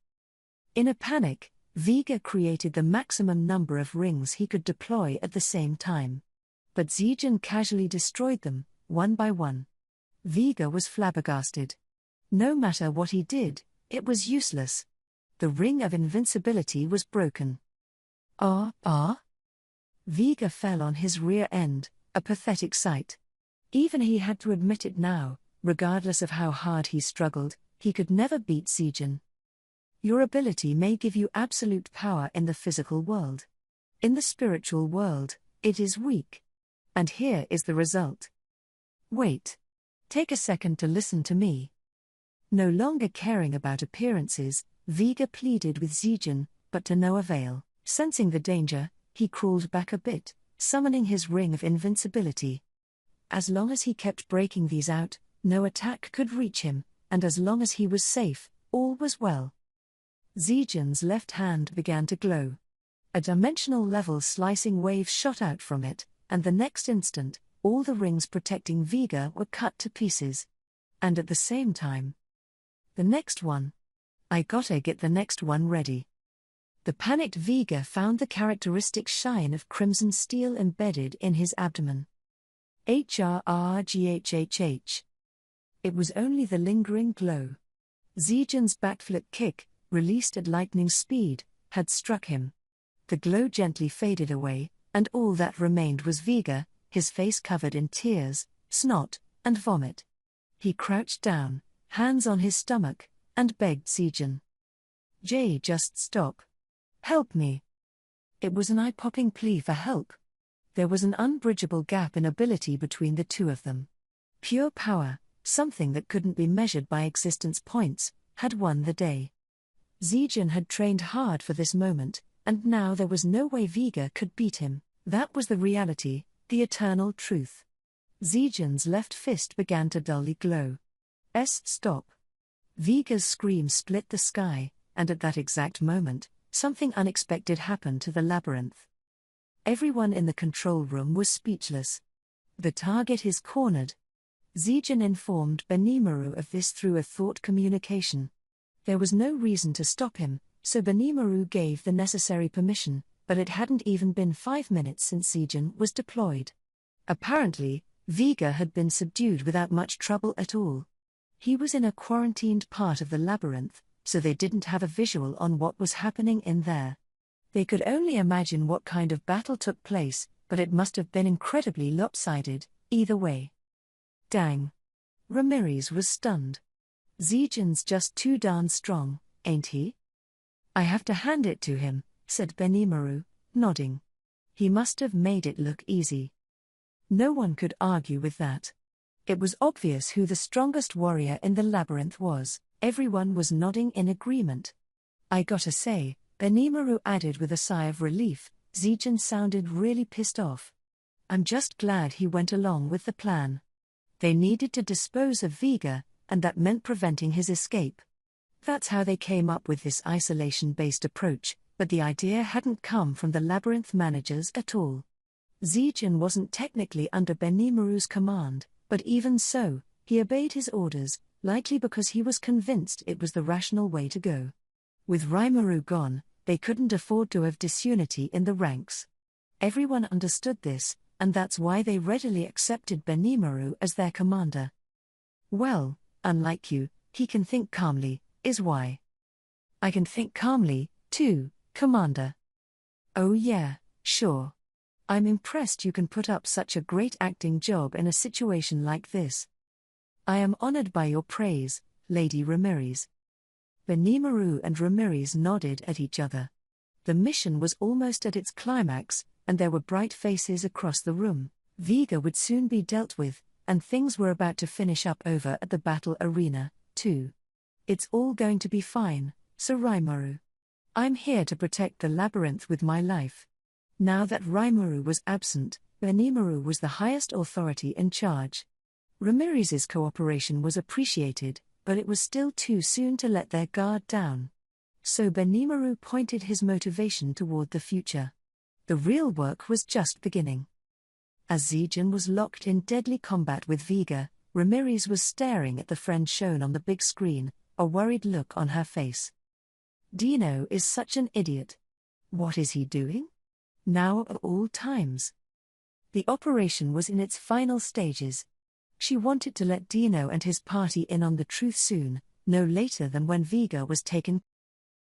In a panic, Vega created the maximum number of rings he could deploy at the same time. But Zijin casually destroyed them, one by one. Vega was flabbergasted. No matter what he did, it was useless. The ring of invincibility was broken. Vega fell on his rear end, a pathetic sight. Even he had to admit it now, regardless of how hard he struggled, he could never beat Zijin. Your ability may give you absolute power in the physical world. In the spiritual world, it is weak. And here is the result. Wait. Take a second to listen to me. No longer caring about appearances, Vega pleaded with Zijin, but to no avail. Sensing the danger, he crawled back a bit, summoning his ring of invincibility. As long as he kept breaking these out, no attack could reach him, and as long as he was safe, all was well. Zijin's left hand began to glow. A dimensional level slicing wave shot out from it, and the next instant, all the rings protecting Vega were cut to pieces. And at the same time, the next one. I gotta get the next one ready. The panicked Vega found the characteristic shine of crimson steel embedded in his abdomen. HRRGHHH. It was only the lingering glow. Zijin's backflip kick, released at lightning speed, had struck him. The glow gently faded away, and all that remained was Vega, his face covered in tears, snot, and vomit. He crouched down, hands on his stomach, and begged Zijin. Just stop. Help me. It was an eye-popping plea for help. There was an unbridgeable gap in ability between the two of them. Pure power, something that couldn't be measured by existence points, had won the day. Zijin had trained hard for this moment, and now there was no way Vega could beat him. That was the reality, the eternal truth. Zijin's left fist began to dully glow. Stop. Vega's scream split the sky, and at that exact moment, something unexpected happened to the labyrinth. Everyone in the control room was speechless. The target is cornered. Zijin informed Benimaru of this through a thought communication. There was no reason to stop him, so Benimaru gave the necessary permission, but it hadn't even been 5 minutes since Zijin was deployed. Apparently, Vega had been subdued without much trouble at all. He was in a quarantined part of the labyrinth, so they didn't have a visual on what was happening in there. They could only imagine what kind of battle took place, but it must have been incredibly lopsided, either way. Dang. Ramirez was stunned. Zijin's just too darn strong, ain't he? I have to hand it to him, said Benimaru, nodding. He must have made it look easy. No one could argue with that. It was obvious who the strongest warrior in the labyrinth was. Everyone was nodding in agreement. I gotta say, Benimaru added with a sigh of relief, Zijin sounded really pissed off. I'm just glad he went along with the plan. They needed to dispose of Vega, and that meant preventing his escape. That's how they came up with this isolation-based approach, but the idea hadn't come from the labyrinth managers at all. Zijin wasn't technically under Benimaru's command, but even so, he obeyed his orders, likely because he was convinced it was the rational way to go. With Rimuru gone, they couldn't afford to have disunity in the ranks. Everyone understood this, and that's why they readily accepted Benimaru as their commander. Well, unlike you, he can think calmly, is why. I can think calmly, too, Commander. Oh yeah, sure. I'm impressed you can put up such a great acting job in a situation like this. I am honored by your praise, Lady Ramirez. Benimaru and Ramirez nodded at each other. The mission was almost at its climax, and there were bright faces across the room. Vega would soon be dealt with, and things were about to finish up over at the battle arena, too. It's all going to be fine, Sir Rimuru. I'm here to protect the labyrinth with my life. Now that Rimuru was absent, Benimaru was the highest authority in charge. Ramirez's cooperation was appreciated, but it was still too soon to let their guard down. So Benimaru pointed his motivation toward the future. The real work was just beginning. As Zijin was locked in deadly combat with Vega, Ramirez was staring at the friend shown on the big screen, a worried look on her face. Dino is such an idiot. What is he doing? Now of all times. The operation was in its final stages. She wanted to let Dino and his party in on the truth soon, no later than when Vega was taken